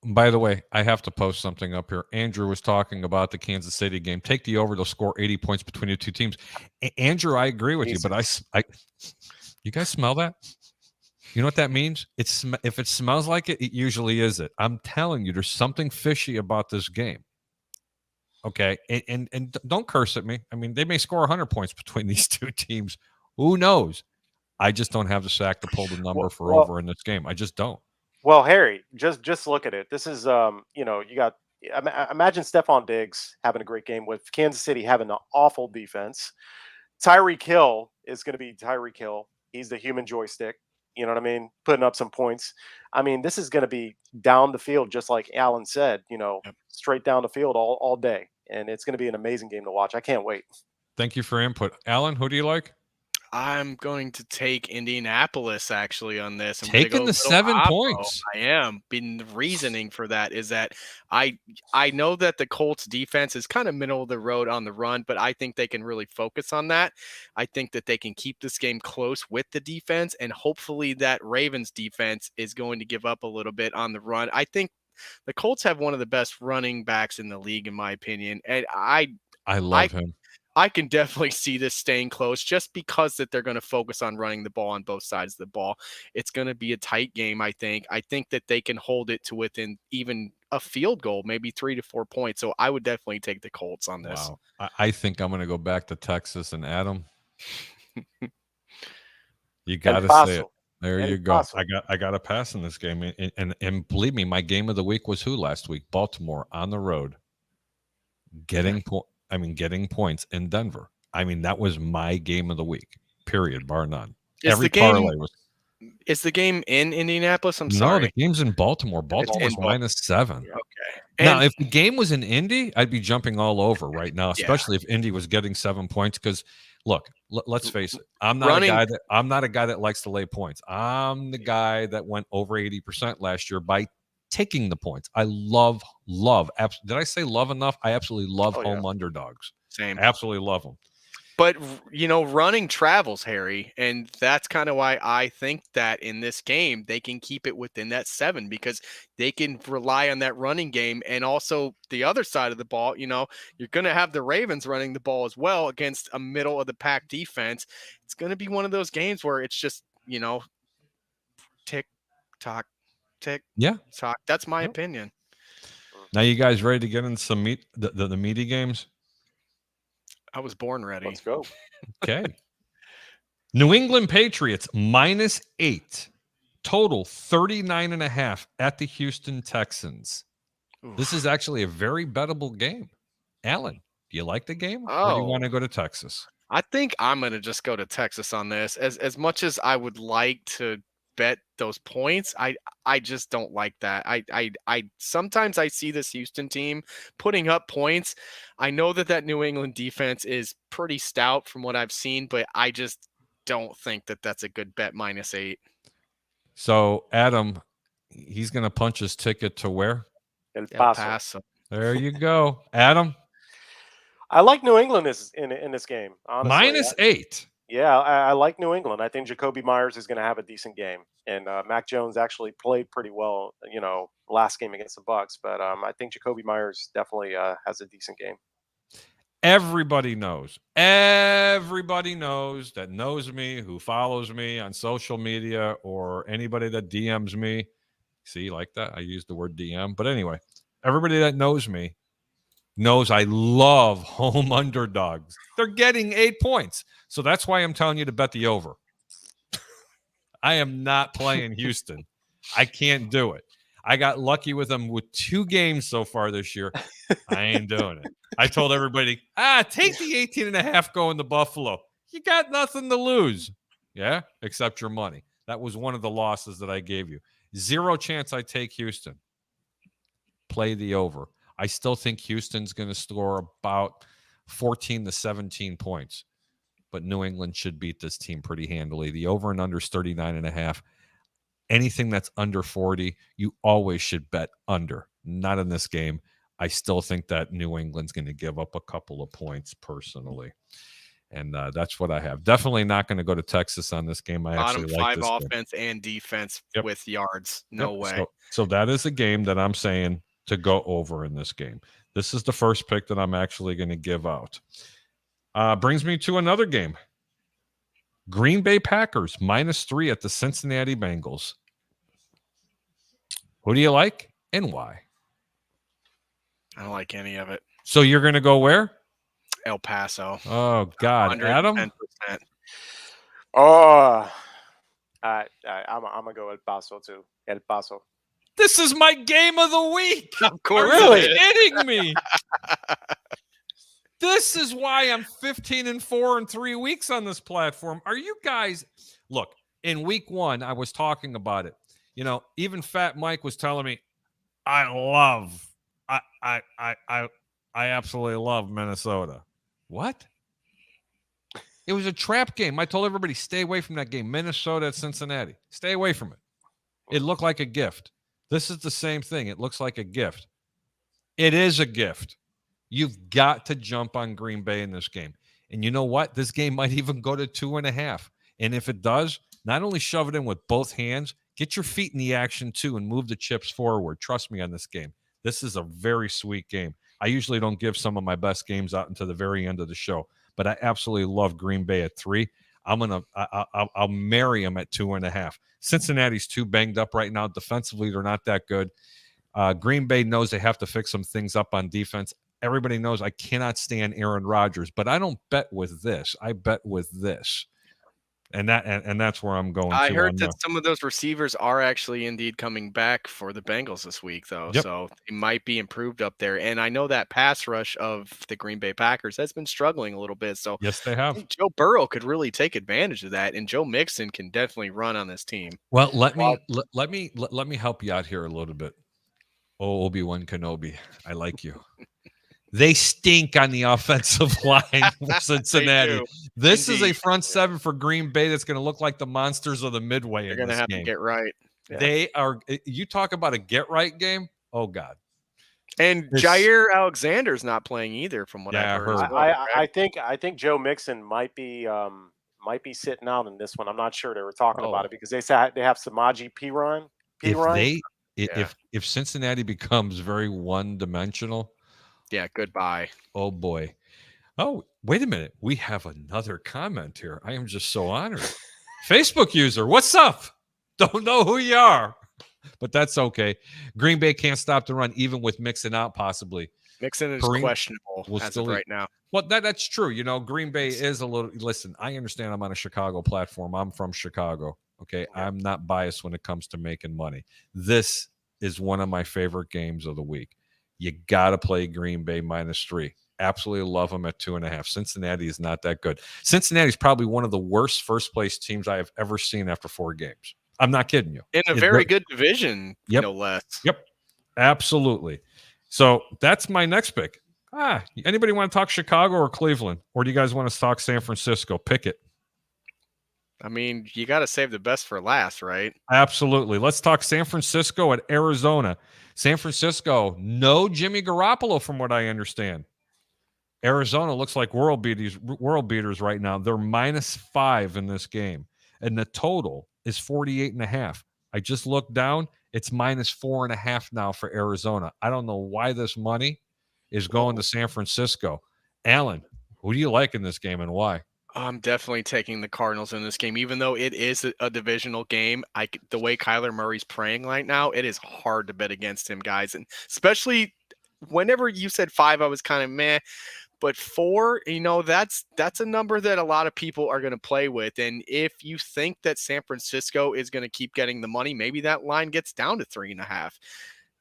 By the way, I have to post something up here. Andrew was talking about the Kansas City game. Take the over; they'll score 80 points between the two teams. Andrew, I agree with you, but you guys smell that? You know what that means? If it smells like it, it usually is it. I'm telling you, there's something fishy about this game. Okay, and don't curse at me. I mean, they may score 100 points between these two teams. Who knows? I just don't have the sack to pull the number for over in this game. I just don't. Well, Harry, just look at it. This is, you got imagine Stephon Diggs having a great game with Kansas City having an awful defense. Tyreek Hill is going to be Tyreek Hill. He's the human joystick. You know what I mean? Putting up some points. I mean, this is going to be down the field, just like Alan said, straight down the field all day. And it's going to be an amazing game to watch. I can't wait. Thank you for input. Alan, who do you like? I'm going to take Indianapolis actually on this. I'm taking the 7 points. I am. The reasoning for that is that I know that the Colts defense is kind of middle of the road on the run, but I think they can really focus on that. I think that they can keep this game close with the defense, and hopefully that Ravens defense is going to give up a little bit on the run. I think the Colts have one of the best running backs in the league, in my opinion, and I love him. I can definitely see this staying close just because that they're going to focus on running the ball on both sides of the ball. It's going to be a tight game, I think. I think that they can hold it to within even a field goal, maybe 3 to 4 points. So I would definitely take the Colts on this. Wow. I think I'm going to go back to Texas, and Adam, you got to say it. There you go. I got a pass in this game. And believe me, my game of the week was who last week? Baltimore on the road. Getting points in Denver. I mean, that was my game of the week, period, bar none. Every parlay was. Is the game in Indianapolis? I'm sorry. No, the game's in Baltimore. Baltimore's -7. Okay. Now, if the game was in Indy, I'd be jumping all over right now, especially if Indy was getting 7 points. Because, look, let's face it, I'm not a guy that likes to lay points. I'm the guy that went over 80% last year by taking the points. I love. Did I say love enough? I absolutely love home underdogs. Same. Absolutely love them. But, running travels, Harry, and that's kind of why I think that in this game they can keep it within that 7 because they can rely on that running game. And also the other side of the ball, you're going to have the Ravens running the ball as well against a middle of the pack defense. It's going to be one of those games where it's just, tick, tock, tick, tock. That's my opinion. Now you guys ready to get in some the meaty games? I was born ready. Let's go. Okay. New England Patriots -8. Total 39.5 at the Houston Texans. Oof. This is actually a very bettable game. Alan, do you like the game? Or do you want to go to Texas? I think I'm going to just go to Texas on this. As much as I would like to bet those points, I just don't like that. I sometimes I see this Houston team putting up points. I know that New England defense is pretty stout from what I've seen, but I just don't think that that's a good bet -8. So Adam, he's going to punch his ticket to where? El Paso. There you go, Adam. I like New England in this game. Honestly, -8. Yeah, I like New England. I think Jacoby Myers is going to have a decent game, and Mac Jones actually played pretty well, last game against the Bucs. But I think Jacoby Myers definitely has a decent game. Everybody knows that knows me, who follows me on social media, or anybody that DMs me. See, like that? I use the word DM. But anyway, everybody that knows me knows I love home underdogs. They're getting 8 points. So that's why I'm telling you to bet the over. I am not playing Houston. I can't do it. I got lucky with them with 2 games so far this year. I ain't doing it. I told everybody, take the 18.5 going to Buffalo. You got nothing to lose. Yeah, except your money. That was one of the losses that I gave you. 0 chance I take Houston. Play the over. I still think Houston's going to score about 14 to 17 points. But New England should beat this team pretty handily. The over and under is 39.5. Anything that's under 40, you always should bet under. Not in this game. I still think that New England's going to give up a couple of points personally. And that's what I have. Definitely not going to go to Texas on this game. I Bottom actually like 5 this offense game. and defense with yards. No way. So that is a game that I'm saying to go over in this game. This is the first pick that I'm actually going to give out. Brings me to another game. Green Bay Packers -3 at the Cincinnati Bengals. Who do you like and why? I don't like any of it. So you're going to go where? El Paso. Oh, God. Adam? 110%. Oh, I'm going to go El Paso, too. El Paso. This is my game of the week. Of course. Are you kidding me? This is why I'm 15-4 in 3 weeks on this platform. Are you guys? Look, in week 1, I was talking about it. Even Fat Mike was telling me, I absolutely love Minnesota. What? It was a trap game. I told everybody, stay away from that game. Minnesota at Cincinnati. Stay away from it. It looked like a gift. This is the same thing. It looks like a gift. It is a gift. You've got to jump on Green Bay in this game. And you know what? This game might even go to 2.5. And if it does, not only shove it in with both hands, get your feet in the action too and move the chips forward. Trust me on this game. This is a very sweet game. I usually don't give some of my best games out until the very end of the show, but I absolutely love Green Bay at 3. I'll marry them at 2.5. Cincinnati's too banged up right now. Defensively, they're not that good. Green Bay knows they have to fix some things up on defense. Everybody knows I cannot stand Aaron Rodgers, but I don't bet with this. I bet with this. And that's where I'm going. I heard that some of those receivers are actually indeed coming back for the Bengals this week, though. Yep. So it might be improved up there. And I know that pass rush of the Green Bay Packers has been struggling a little bit. So yes, they have. Joe Burrow could really take advantage of that, and Joe Mixon can definitely run on this team. Well, let me help you out here a little bit. Oh, Obi-Wan Kenobi, I like you. They stink on the offensive line for Cincinnati. This is a front 7 for Green Bay that's going to look like the monsters of the Midway. They're going to have to get right. Yeah. They are. You talk about a get right game. Oh God. And It's- Jair Alexander's not playing either, from what Yeah, I I've heard. heard. As well, I think Joe Mixon might be sitting out in this one. I'm not sure. They were talking about Oh. it because they said they have Samaji Piran. If they Yeah. if Cincinnati becomes very one dimensional, Yeah, goodbye. oh boy. Oh, wait a minute. We have another comment here. I am just so honored. Facebook user, what's up? Don't know who you are, but that's okay. Green Bay can't stop the run, even with Mixon out, possibly. Mixon is Kareem questionable will as still of eat. right now. Well, that's true. You know, Green Bay is a little. Listen, I understand I'm on a Chicago platform. I'm from Chicago. Okay. I'm not biased when it comes to making money. This is one of my favorite games of the week. You got to play Green Bay -3. Absolutely love them at 2.5. Cincinnati is not that good. Cincinnati is probably one of the worst first place teams I have ever seen after 4 games. I'm not kidding you. In a It's very good division, Yep. no less. Yep. Absolutely. So that's my next pick. Anybody want to talk Chicago or Cleveland? Or do you guys want to talk San Francisco? Pick it. I mean, you got to save the best for last, right? Absolutely. Let's talk San Francisco at Arizona. San Francisco, no Jimmy Garoppolo from what I understand. Arizona looks like world beaters right now. They're -5 in this game. And the total is 48.5. I just looked down. It's -4.5 now for Arizona. I don't know why this money is going to San Francisco. Alan, who do you like in this game and why? I'm definitely taking the Cardinals in this game, even though it is a divisional game. The way Kyler Murray's playing right now, it is hard to bet against him, guys. And especially whenever you said 5, I was kind of meh. But 4, that's a number that a lot of people are going to play with. And if you think that San Francisco is going to keep getting the money, maybe that line gets down to 3.5.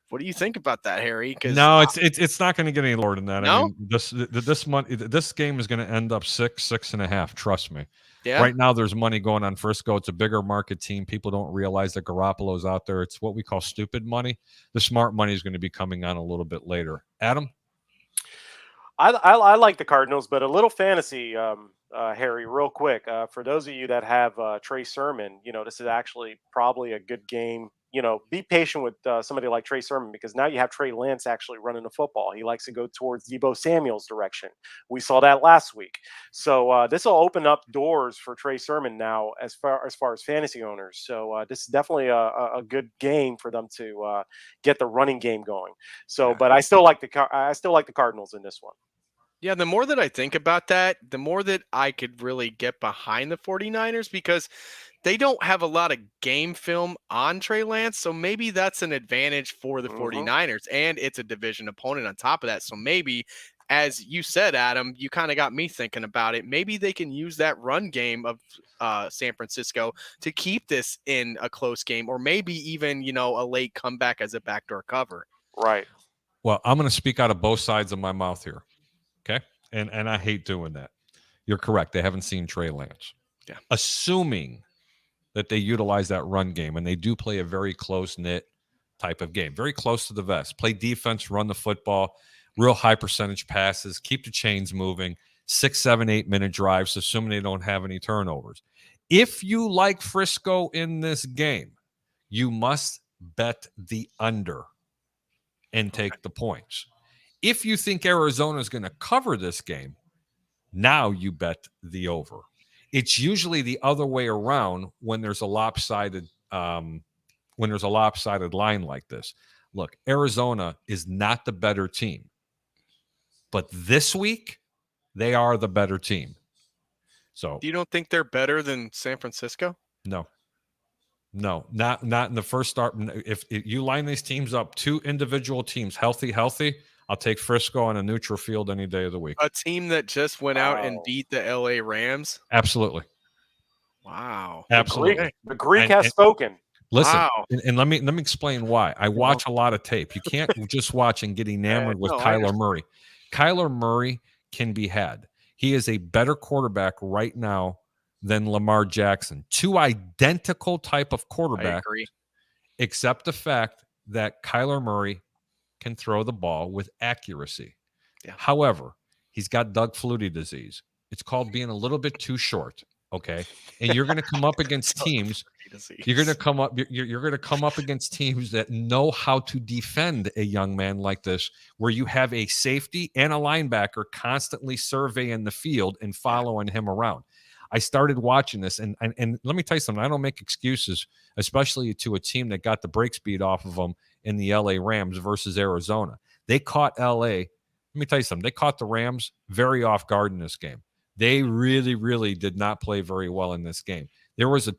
What do you think about that, Harry? No, it's not going to get any lower than that. No? I mean, this game is going to end up 6.5. Trust me. Yeah. Right now, there's money going on Frisco. It's a bigger market team. People don't realize that Garoppolo's out there. It's what we call stupid money. The smart money is going to be coming on a little bit later. Adam? I like the Cardinals, but a little fantasy, Harry, real quick. For those of you that have Trey Sermon, this is actually probably a good game. Be patient with somebody like Trey Sermon because now you have Trey Lance actually running the football. He likes to go towards Deebo Samuel's direction. We saw that last week. So this will open up doors for Trey Sermon now as far as fantasy owners. So this is definitely a good game for them to get the running game going. So, but I still like the Cardinals in this one. Yeah, the more that I think about that, the more that I could really get behind the 49ers because they don't have a lot of game film on Trey Lance. So maybe that's an advantage for the 49ers. And it's a division opponent on top of that. So maybe, as you said, Adam, you kind of got me thinking about it. Maybe they can use that run game of San Francisco to keep this in a close game or maybe even, a late comeback as a backdoor cover. Right. Well, I'm going to speak out of both sides of my mouth here. Okay. And I hate doing that. You're correct. They haven't seen Trey Lance. Yeah. Assuming that they utilize that run game and they do play a very close-knit type of game, very close to the vest, play defense, run the football, real high percentage passes, keep the chains moving, 6, 7, 8-minute drives, assuming they don't have any turnovers. If you like Frisco in this game, you must bet the under and take the points. If you think Arizona is going to cover this game, now you bet the over. It's usually the other way around when there's a lopsided line like this. Look, Arizona is not the better team, but this week they are the better team. So You don't think they're better than San Francisco? No, not in the first start. If you line these teams up, 2 individual teams, healthy, I'll take Frisco on a neutral field any day of the week. A team that just went out and beat the LA Rams? Absolutely. Wow. Absolutely. The Greek has spoken. Listen, Wow. and let me explain why. I watch a lot of tape. You can't just watch and get enamored with Kyler Murray. Kyler Murray can be had. He is a better quarterback right now than Lamar Jackson. 2 identical type of quarterbacks, I agree. except the fact that Kyler Murray can throw the ball with accuracy. Yeah. However, he's got Doug Flutie disease. It's called being a little bit too short, okay? And you're going to come up against teams disease. You're going to come up. You're going to come up against teams that know how to defend a young man like this, where you have a safety and a linebacker constantly surveying the field and following him around. I started watching this, and let me tell you something. I don't make excuses, especially to a team that got the break speed off of them in the LA Rams versus Arizona. They caught LA. Let me tell you something. They caught the Rams very off guard in this game. They really, really did not play very well in this game. There was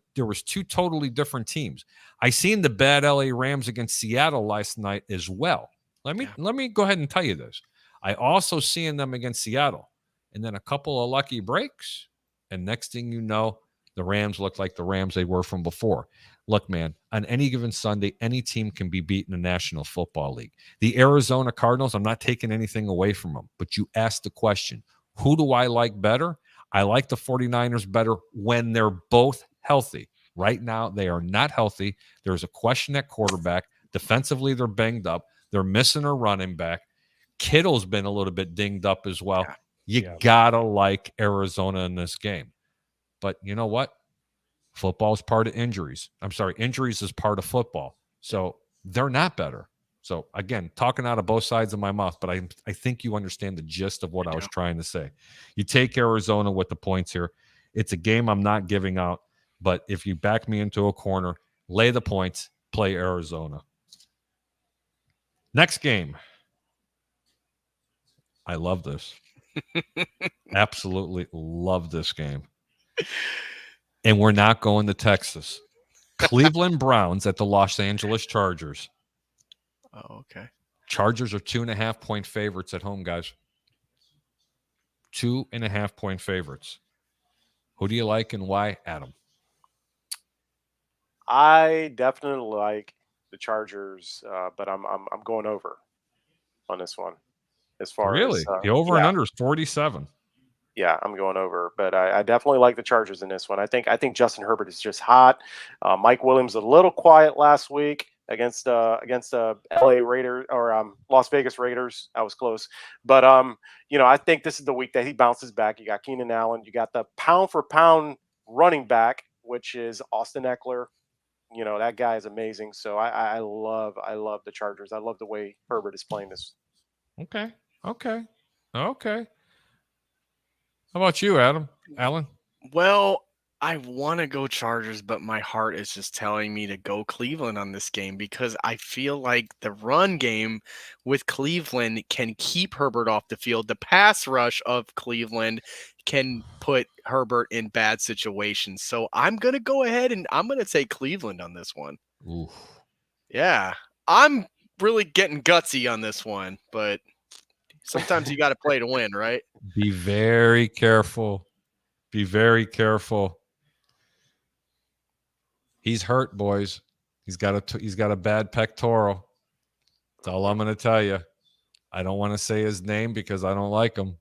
two totally different teams. I seen the bad LA Rams against Seattle last night as well. Let me go ahead and tell you this. I also seen them against Seattle, and then a couple of lucky breaks, and next thing you know, the Rams look like the Rams they were from before. Look, man, on any given Sunday, any team can be beaten in the National Football League. The Arizona Cardinals, I'm not taking anything away from them, but you asked the question, who do I like better? I like the 49ers better when they're both healthy. Right now, they are not healthy. There's a question at quarterback. Defensively, they're banged up. They're missing a running back. Kittle's been a little bit dinged up as well. You gotta like Arizona in this game. But you know what? Football is part of injuries. I'm sorry, injuries is part of football. So they're not better. So again, talking out of both sides of my mouth, but I think you understand the gist of what I was trying to say. You take Arizona with the points here. It's a game I'm not giving out, but if you back me into a corner, lay the points, play Arizona. Next game. I love this. Absolutely love this game. And we're not going to Texas. Cleveland Browns at the Los Angeles Chargers. Oh, okay. Chargers are 2.5-point favorites at home, guys. 2.5-point favorites. Who do you like and why, Adam? I definitely like the Chargers, but I'm going over on this one. As far as the over and under is 47. Yeah, I'm going over, but I definitely like the Chargers in this one. I think Justin Herbert is just hot. Mike Williams a little quiet last week against LA Raiders or Las Vegas Raiders. I was close, but I think this is the week that he bounces back. You got Keenan Allen, you got the pound for pound running back, which is Austin Eckler. That guy is amazing. So I love the Chargers. I love the way Herbert is playing this. Okay. How about you, Alan? Well, I want to go Chargers, but my heart is just telling me to go Cleveland on this game because I feel like the run game with Cleveland can keep Herbert off the field. The pass rush of Cleveland can put Herbert in bad situations. So I'm going to go ahead and I'm going to take Cleveland on this one. Oof. Yeah, I'm really getting gutsy on this one, but sometimes you got to play to win, right? Be very careful. Be very careful. He's hurt, boys. He's got a bad pectoral. That's all I'm going to tell you. I don't want to say his name because I don't like him.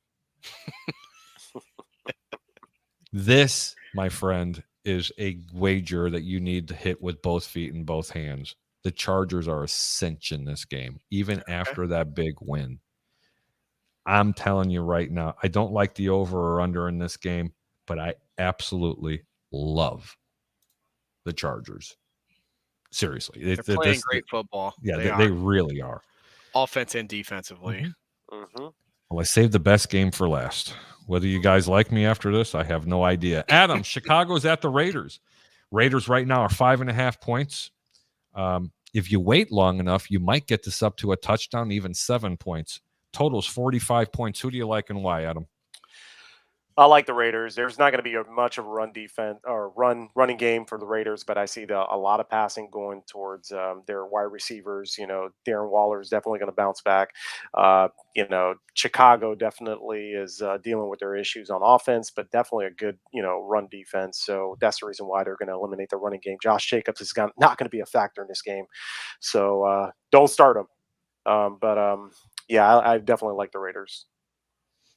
This, my friend, is a wager that you need to hit with both feet and both hands. The Chargers are a cinch in this game, even after that big win. I'm telling you right now, I don't like the over or under in this game, but I absolutely love the Chargers. Seriously. They're playing great football. Yeah, they really are. Offense and defensively. Mm-hmm. Well, I saved the best game for last. Whether you guys like me after this, I have no idea. Adam, Chicago's at the Raiders. Raiders right now are 5.5 points. If you wait long enough, you might get this up to a touchdown, even 7 points. Total's 45 points. Who do you like and why, Adam? I like the Raiders. There's not going to be much of a run defense or running game for the Raiders, but I see a lot of passing going towards their wide receivers. Darren Waller is definitely going to bounce back. Chicago definitely is dealing with their issues on offense, but definitely a good, run defense. So that's the reason why they're going to eliminate the running game. Josh Jacobs is not going to be a factor in this game. So don't start him. I definitely like the Raiders.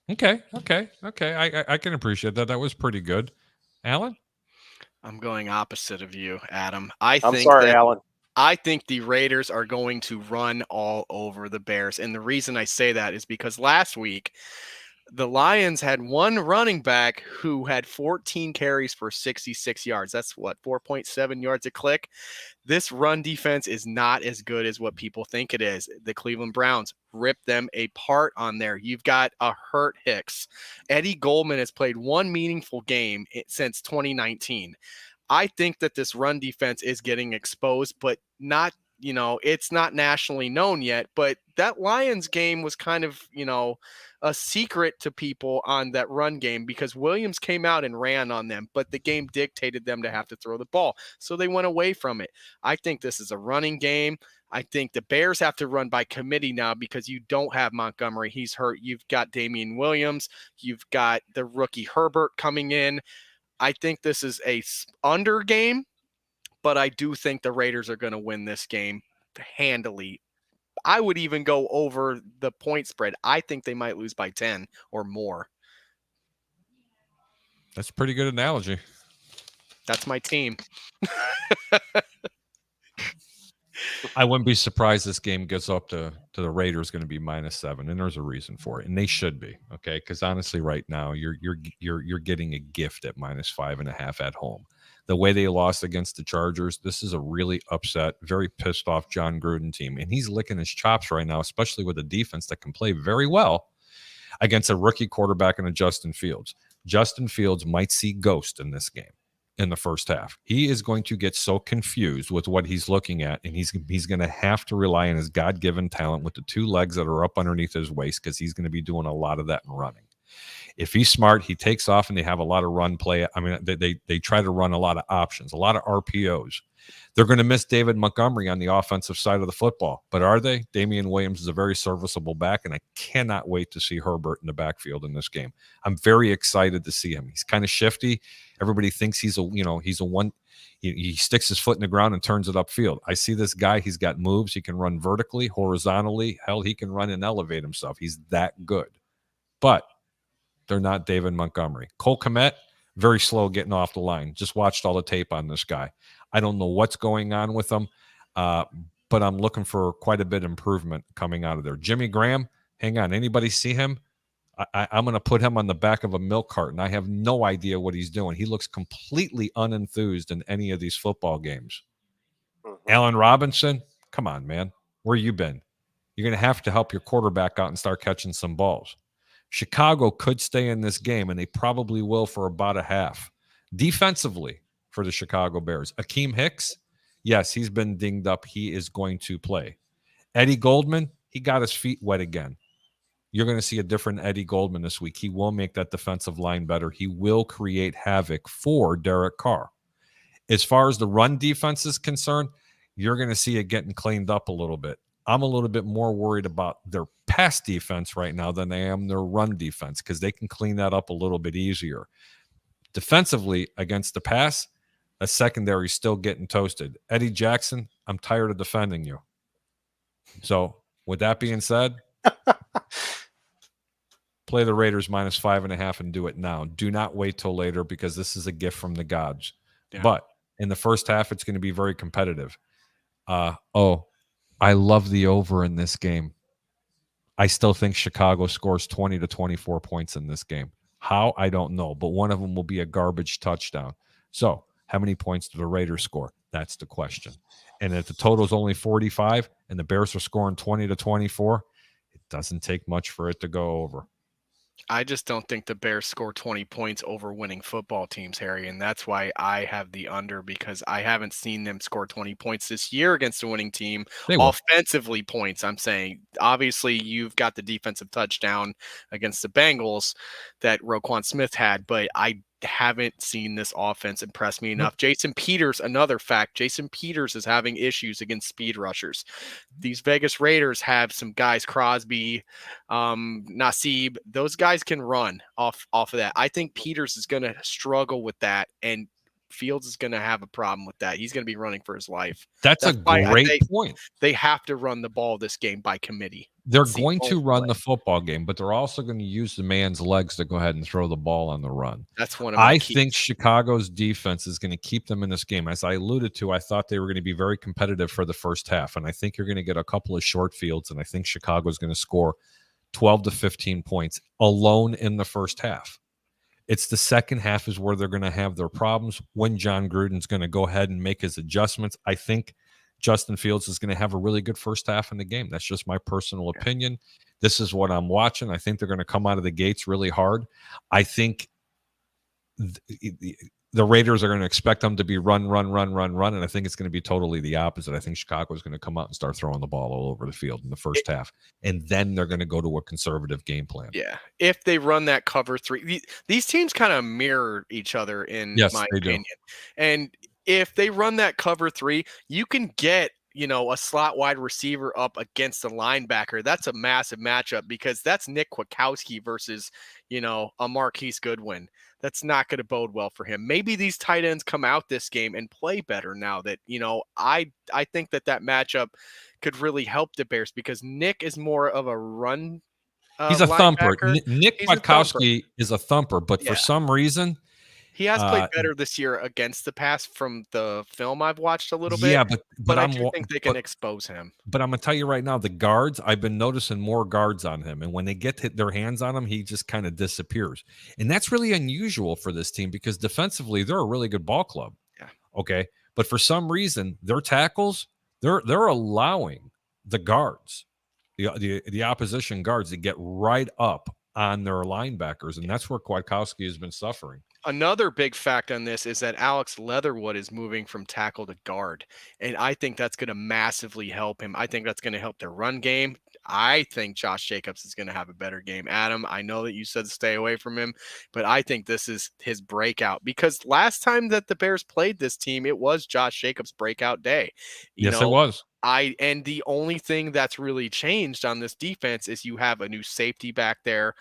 Okay. I can appreciate that. That was pretty good. Alan? I'm going opposite of you, Adam. Alan. I think the Raiders are going to run all over the Bears. And the reason I say that is because last week, the Lions had one running back who had 14 carries for 66 yards. That's what, 4.7 yards a click. This run defense is not as good as what people think it is. The Cleveland Browns ripped them apart on there. You've got a hurt Hicks. Eddie Goldman has played one meaningful game since 2019. I think that this run defense is getting exposed, but not, it's not nationally known yet. But that Lions game was kind of, a secret to people on that run game because Williams came out and ran on them, but the game dictated them to have to throw the ball. So they went away from it. I think this is a running game. I think the Bears have to run by committee now because you don't have Montgomery. He's hurt. You've got Damian Williams. You've got the rookie Herbert coming in. I think this is a under game, but I do think the Raiders are going to win this game handily. I would even go over the point spread. I think they might lose by 10 or more. That's a pretty good analogy. That's my team. I wouldn't be surprised this game gets up to the Raiders going to be -7, and there's a reason for it, and they should be, okay? Because honestly, right now you're getting a gift at -5.5 at home. The way they lost against the Chargers, this is a really upset, very pissed off John Gruden team, and he's licking his chops right now, especially with a defense that can play very well against a rookie quarterback in a Justin Fields. Justin Fields might see ghost in this game. In the first half, he is going to get so confused with what he's looking at, and he's going to have to rely on his God-given talent with the two legs that are up underneath his waist because he's going to be doing a lot of that in running. If he's smart, he takes off and they have a lot of run play. I mean, they try to run a lot of options, a lot of RPOs. They're going to miss David Montgomery on the offensive side of the football, but are they? Damian Williams is a very serviceable back, and I cannot wait to see Herbert in the backfield in this game. I'm very excited to see him. He's kind of shifty. Everybody thinks he's a one. He sticks his foot in the ground and turns it upfield. I see this guy. He's got moves. He can run vertically, horizontally. Hell, he can run and elevate himself. He's that good. But they're not David Montgomery. Cole Kmet, very slow getting off the line. Just watched all the tape on this guy. I don't know what's going on with him, but I'm looking for quite a bit of improvement coming out of there. Jimmy Graham, hang on. Anybody see him? I'm going to put him on the back of a milk carton. I have no idea what he's doing. He looks completely unenthused in any of these football games. Allen Robinson, come on, man. Where you been? You're going to have to help your quarterback out and start catching some balls. Chicago could stay in this game, and they probably will for about a half. Defensively for the Chicago Bears, Akeem Hicks, yes, he's been dinged up. He is going to play. Eddie Goldman, he got his feet wet again. You're going to see a different Eddie Goldman this week. He will make that defensive line better. He will create havoc for Derek Carr. As far as the run defense is concerned, you're going to see it getting cleaned up a little bit. I'm a little bit more worried about their pass defense right now than I am their run defense because they can clean that up a little bit easier. Defensively, against the pass, a secondary still getting toasted. Eddie Jackson, I'm tired of defending you. So, with that being said, play the Raiders -5.5 and do it now. Do not wait till later because this is a gift from the gods. Yeah. But in the first half, it's going to be very competitive. I love the over in this game. I still think Chicago scores 20 to 24 points in this game. How? I don't know, but one of them will be a garbage touchdown. So, how many points do the Raiders score? That's the question. And if the total is only 45 and the Bears are scoring 20 to 24, it doesn't take much for it to go over. I just don't think the Bears score 20 points over winning football teams, Harry, and that's why I have the under because I haven't seen them score 20 points this year against a winning team. Offensively points, I'm saying. Obviously, you've got the defensive touchdown against the Bengals that Roquan Smith had, but I haven't seen this offense impress me enough. Jason Peters, another fact, Jason Peters is having issues against speed rushers. These Vegas Raiders have some guys, Crosby, Nassib. Those guys can run off of that. I think Peters is going to struggle with that, and Fields is going to have a problem with that. He's going to be running for his life. That's a great point. They have to run the ball this game by committee. They're going to run the football game, but they're also going to use the man's legs to go ahead and throw the ball on the run. That's one of my keys. I think Chicago's defense is going to keep them in this game. As I alluded to, I thought they were going to be very competitive for the first half, and I think you're going to get a couple of short fields, and I think Chicago's going to score 12 to 15 points alone in the first half. It's the second half is where they're going to have their problems when John Gruden's going to go ahead and make his adjustments. I think Justin Fields is going to have a really good first half in the game. That's just my personal opinion. This is what I'm watching. I think they're going to come out of the gates really hard. I think the Raiders are going to expect them to be run. And I think it's going to be totally the opposite. I think Chicago is going to come out and start throwing the ball all over the field in the first half. And then they're going to go to a conservative game plan. Yeah. If they run that cover 3, these teams kind of mirror each other in my opinion. And if they run that cover 3, you can get, a slot wide receiver up against the linebacker. That's a massive matchup because that's Nick Kwiatkowski versus, a Marquise Goodwin. That's not going to bode well for him. Maybe these tight ends come out this game and play better now that, I think that matchup could really help the Bears because Nick is more of a run. He's a thumper. Nick Kwiatkowski is a thumper, but for some reason, he has played better this year against the pass from the film I've watched a little bit. Yeah, but I do think they can expose him. But I'm going to tell you right now, the guards, I've been noticing more guards on him. And when they get their hands on him, he just kind of disappears. And that's really unusual for this team because defensively, they're a really good ball club. Yeah. Okay. But for some reason, their tackles, they're allowing the guards, the opposition guards to get right up on their linebackers. And that's where Kwiatkowski has been suffering. Another big fact on this is that Alex Leatherwood is moving from tackle to guard, and I think that's going to massively help him. I think that's going to help their run game. I think Josh Jacobs is going to have a better game. Adam, I know that you said stay away from him, but I think this is his breakout because last time that the Bears played this team, it was Josh Jacobs' breakout day. It was. And the only thing that's really changed on this defense is you have a new safety back there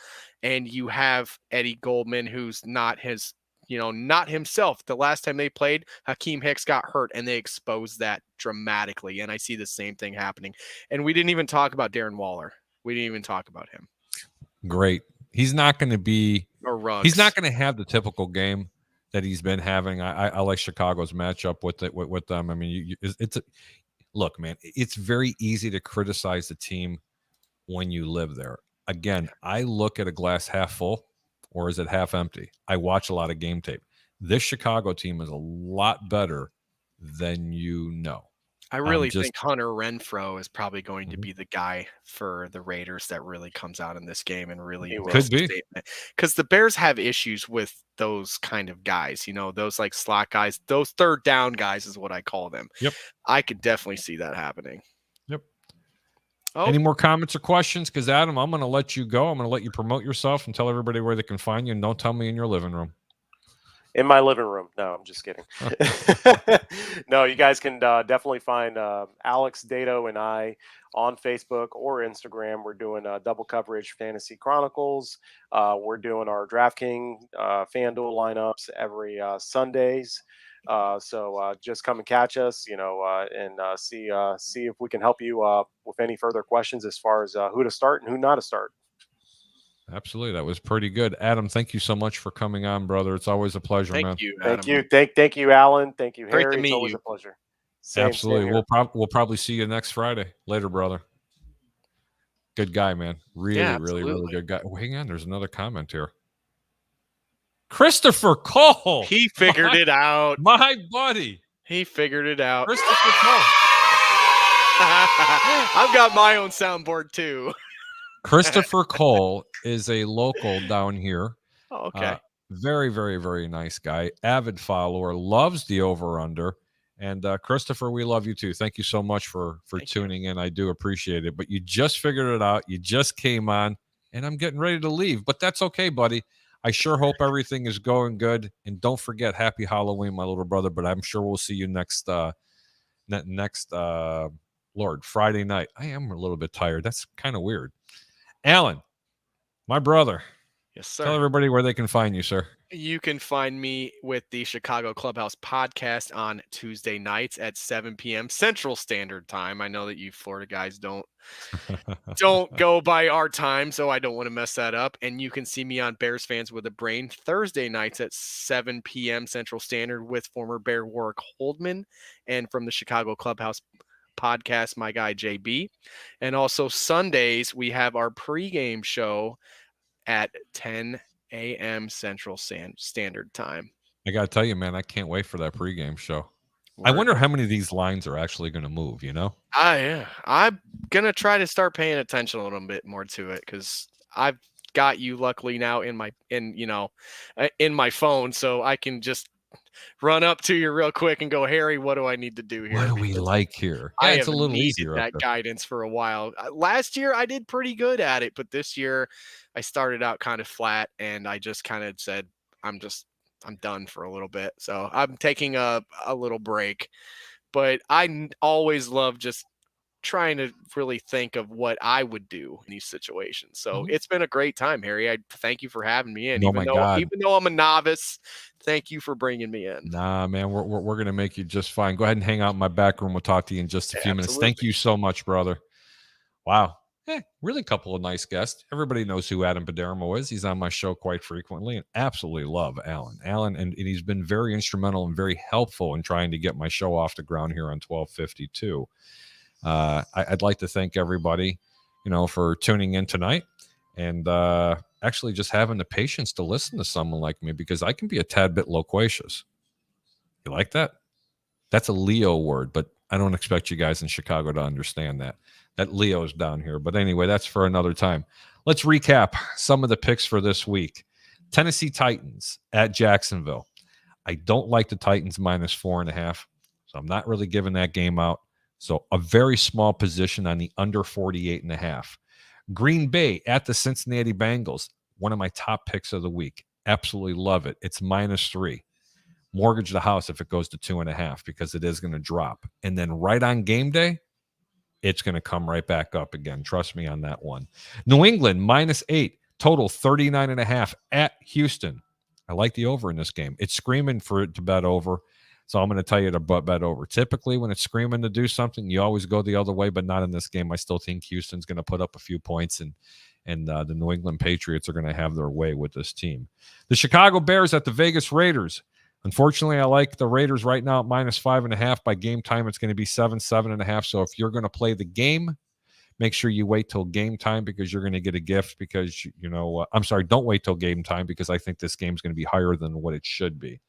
and you have Eddie Goldman, who's not himself. The last time they played, Hakeem Hicks got hurt and they exposed that dramatically. And I see the same thing happening. And we didn't even talk about Darren Waller. We didn't even talk about him. Great. He's not going to be, he's not going to have the typical game that he's been having. I like Chicago's matchup with them. I mean, look, man, it's very easy to criticize the team when you live there. Again, I look at a glass half full or is it half empty? I watch a lot of game tape. This Chicago team is a lot better than you know. I really think Hunter Renfrow is probably going to be the guy for the Raiders that really comes out in this game and really could be. Because the Bears have issues with those kind of guys, those like slot guys, those third down guys is what I call them. Yep. I could definitely see that happening. Yep. Oh. Any more comments or questions? Because Adam, I'm going to let you go. I'm going to let you promote yourself and tell everybody where they can find you. And don't tell me in your living room. In my living room. No, I'm just kidding. No, you guys can definitely find Alex Dato and I on Facebook or Instagram. We're doing double coverage Fantasy Chronicles. We're doing our DraftKings FanDuel lineups every Sundays. So just come and catch us, and see if we can help you with any further questions as far as who to start and who not to start. Absolutely. That was pretty good. Adam, thank you so much for coming on, brother. It's always a pleasure, man. Thank you, Adam. Thank you, Alan. Thank you, Harry. Great to meet it's always you. A pleasure. Absolutely. We'll probably see you next Friday. Later, brother. Good guy, man. Really good guy. Oh, hang on. There's another comment here. Christopher Cole. He figured it out. My buddy. He figured it out. Christopher Cole. I've got my own soundboard too. Christopher Cole is a local down here. Oh, okay. Very, very, very nice guy. Avid follower. Loves the over-under. And Christopher, we love you too. Thank you so much for tuning in. I do appreciate it. But you just figured it out. You just came on, and I'm getting ready to leave. But that's okay, buddy. I sure hope everything is going good. And don't forget, happy Halloween, my little brother. But I'm sure we'll see you next Friday night. I am a little bit tired. That's kind of weird. Alan, my brother. Yes, sir. Tell everybody where they can find you, sir. You can find me with the Chicago Clubhouse podcast on Tuesday nights at 7 p.m. Central Standard Time. I know that you Florida guys don't go by our time, so I don't want to mess that up. And you can see me on Bears Fans with a Brain Thursday nights at 7 p.m. Central Standard with former Bear Warwick Holdman. And from the Chicago Clubhouse podcast, my guy JB. And also Sundays, we have our pregame show at 10 a.m. Central Standard Time. I got to tell you, man, I can't wait for that pregame show. I Word. wonder how many of these lines are actually going to move, you know? Yeah. I'm going to try to start paying attention a little bit more to it because I've got you luckily now in my phone, so I can just run up to you real quick and go, Harry, what do I need to do here? What do we like here? Yeah, I it's a have little needed easier. that guidance for a while. Last year, I did pretty good at it, but this year, I started out kind of flat, and I just kind of said, I'm done for a little bit. So I'm taking a little break, but I always love just trying to really think of what I would do in these situations. So it's been a great time, Harry. I thank you for having me in. Oh my God. Even though I'm a novice, thank you for bringing me in. Nah, man, we're going to make you just fine. Go ahead and hang out in my back room. We'll talk to you in just a few minutes. Thank you so much, brother. Wow. Really a couple of nice guests. Everybody knows who Adam Padermo is. He's on my show quite frequently and absolutely love Alan, and he's been very instrumental and very helpful in trying to get my show off the ground here on 1252. I'd like to thank everybody, for tuning in tonight and actually just having the patience to listen to someone like me, because I can be a tad bit loquacious. You like that? That's a Leo word, but I don't expect you guys in Chicago to understand that. That Leo's down here. But anyway, that's for another time. Let's recap some of the picks for this week. Tennessee Titans at Jacksonville. I don't like the Titans minus 4.5, so I'm not really giving that game out. So a very small position on the under 48.5. Green Bay at the Cincinnati Bengals. One of my top picks of the week. Absolutely love it. It's minus 3. Mortgage the house if it goes to 2.5 because it is going to drop. And then right on game day, it's going to come right back up again. Trust me on that one. New England minus 8, total 39.5 at Houston. I like the over in this game. It's screaming for it to bet over. So I'm going to tell you to bet over. Typically, when it's screaming to do something, you always go the other way, but not in this game. I still think Houston's going to put up a few points, and the New England Patriots are going to have their way with this team. The Chicago Bears at the Vegas Raiders. Unfortunately, I like the Raiders right now at minus 5.5. By game time, it's going to be 7.5. So if you're going to play the game, make sure you wait till game time because you're going to get a gift because, don't wait till game time because I think this game is going to be higher than what it should be.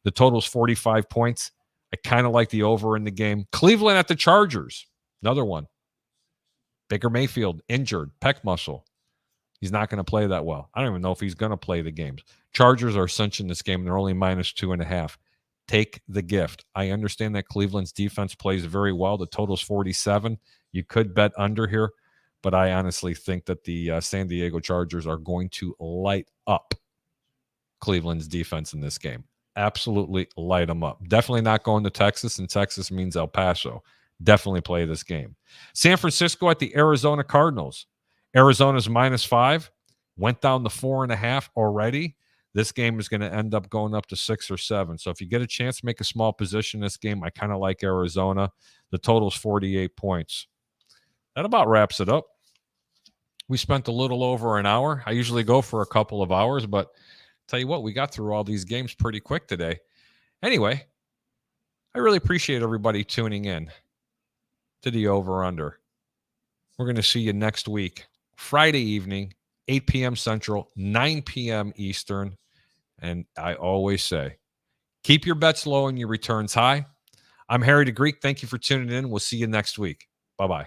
The total's 45 points. I kind of like the over in the game. Cleveland at the Chargers. Another one. Baker Mayfield, injured, pec muscle. He's not going to play that well. I don't even know if he's going to play the games. Chargers are cinching this game. They're only minus 2.5. Take the gift. I understand that Cleveland's defense plays very well. The total's 47. You could bet under here, but I honestly think that the San Diego Chargers are going to light up Cleveland's defense in this game. Absolutely light them up. Definitely not going to Texas, and Texas means El Paso. Definitely play this game. San Francisco at the Arizona Cardinals. Arizona's minus 5. Went down to 4.5 already. This game is going to end up going up to 6 or 7. So if you get a chance to make a small position in this game, I kind of like Arizona. The total's 48 points. That about wraps it up. We spent a little over an hour. I usually go for a couple of hours, but tell you what, we got through all these games pretty quick today. Anyway, I really appreciate everybody tuning in to the Over Under. We're going to see you next week, Friday evening, 8 p.m. Central, 9 p.m. Eastern. And I always say, keep your bets low and your returns high. I'm Harry the Greek. Thank you for tuning in. We'll see you next week. Bye-bye.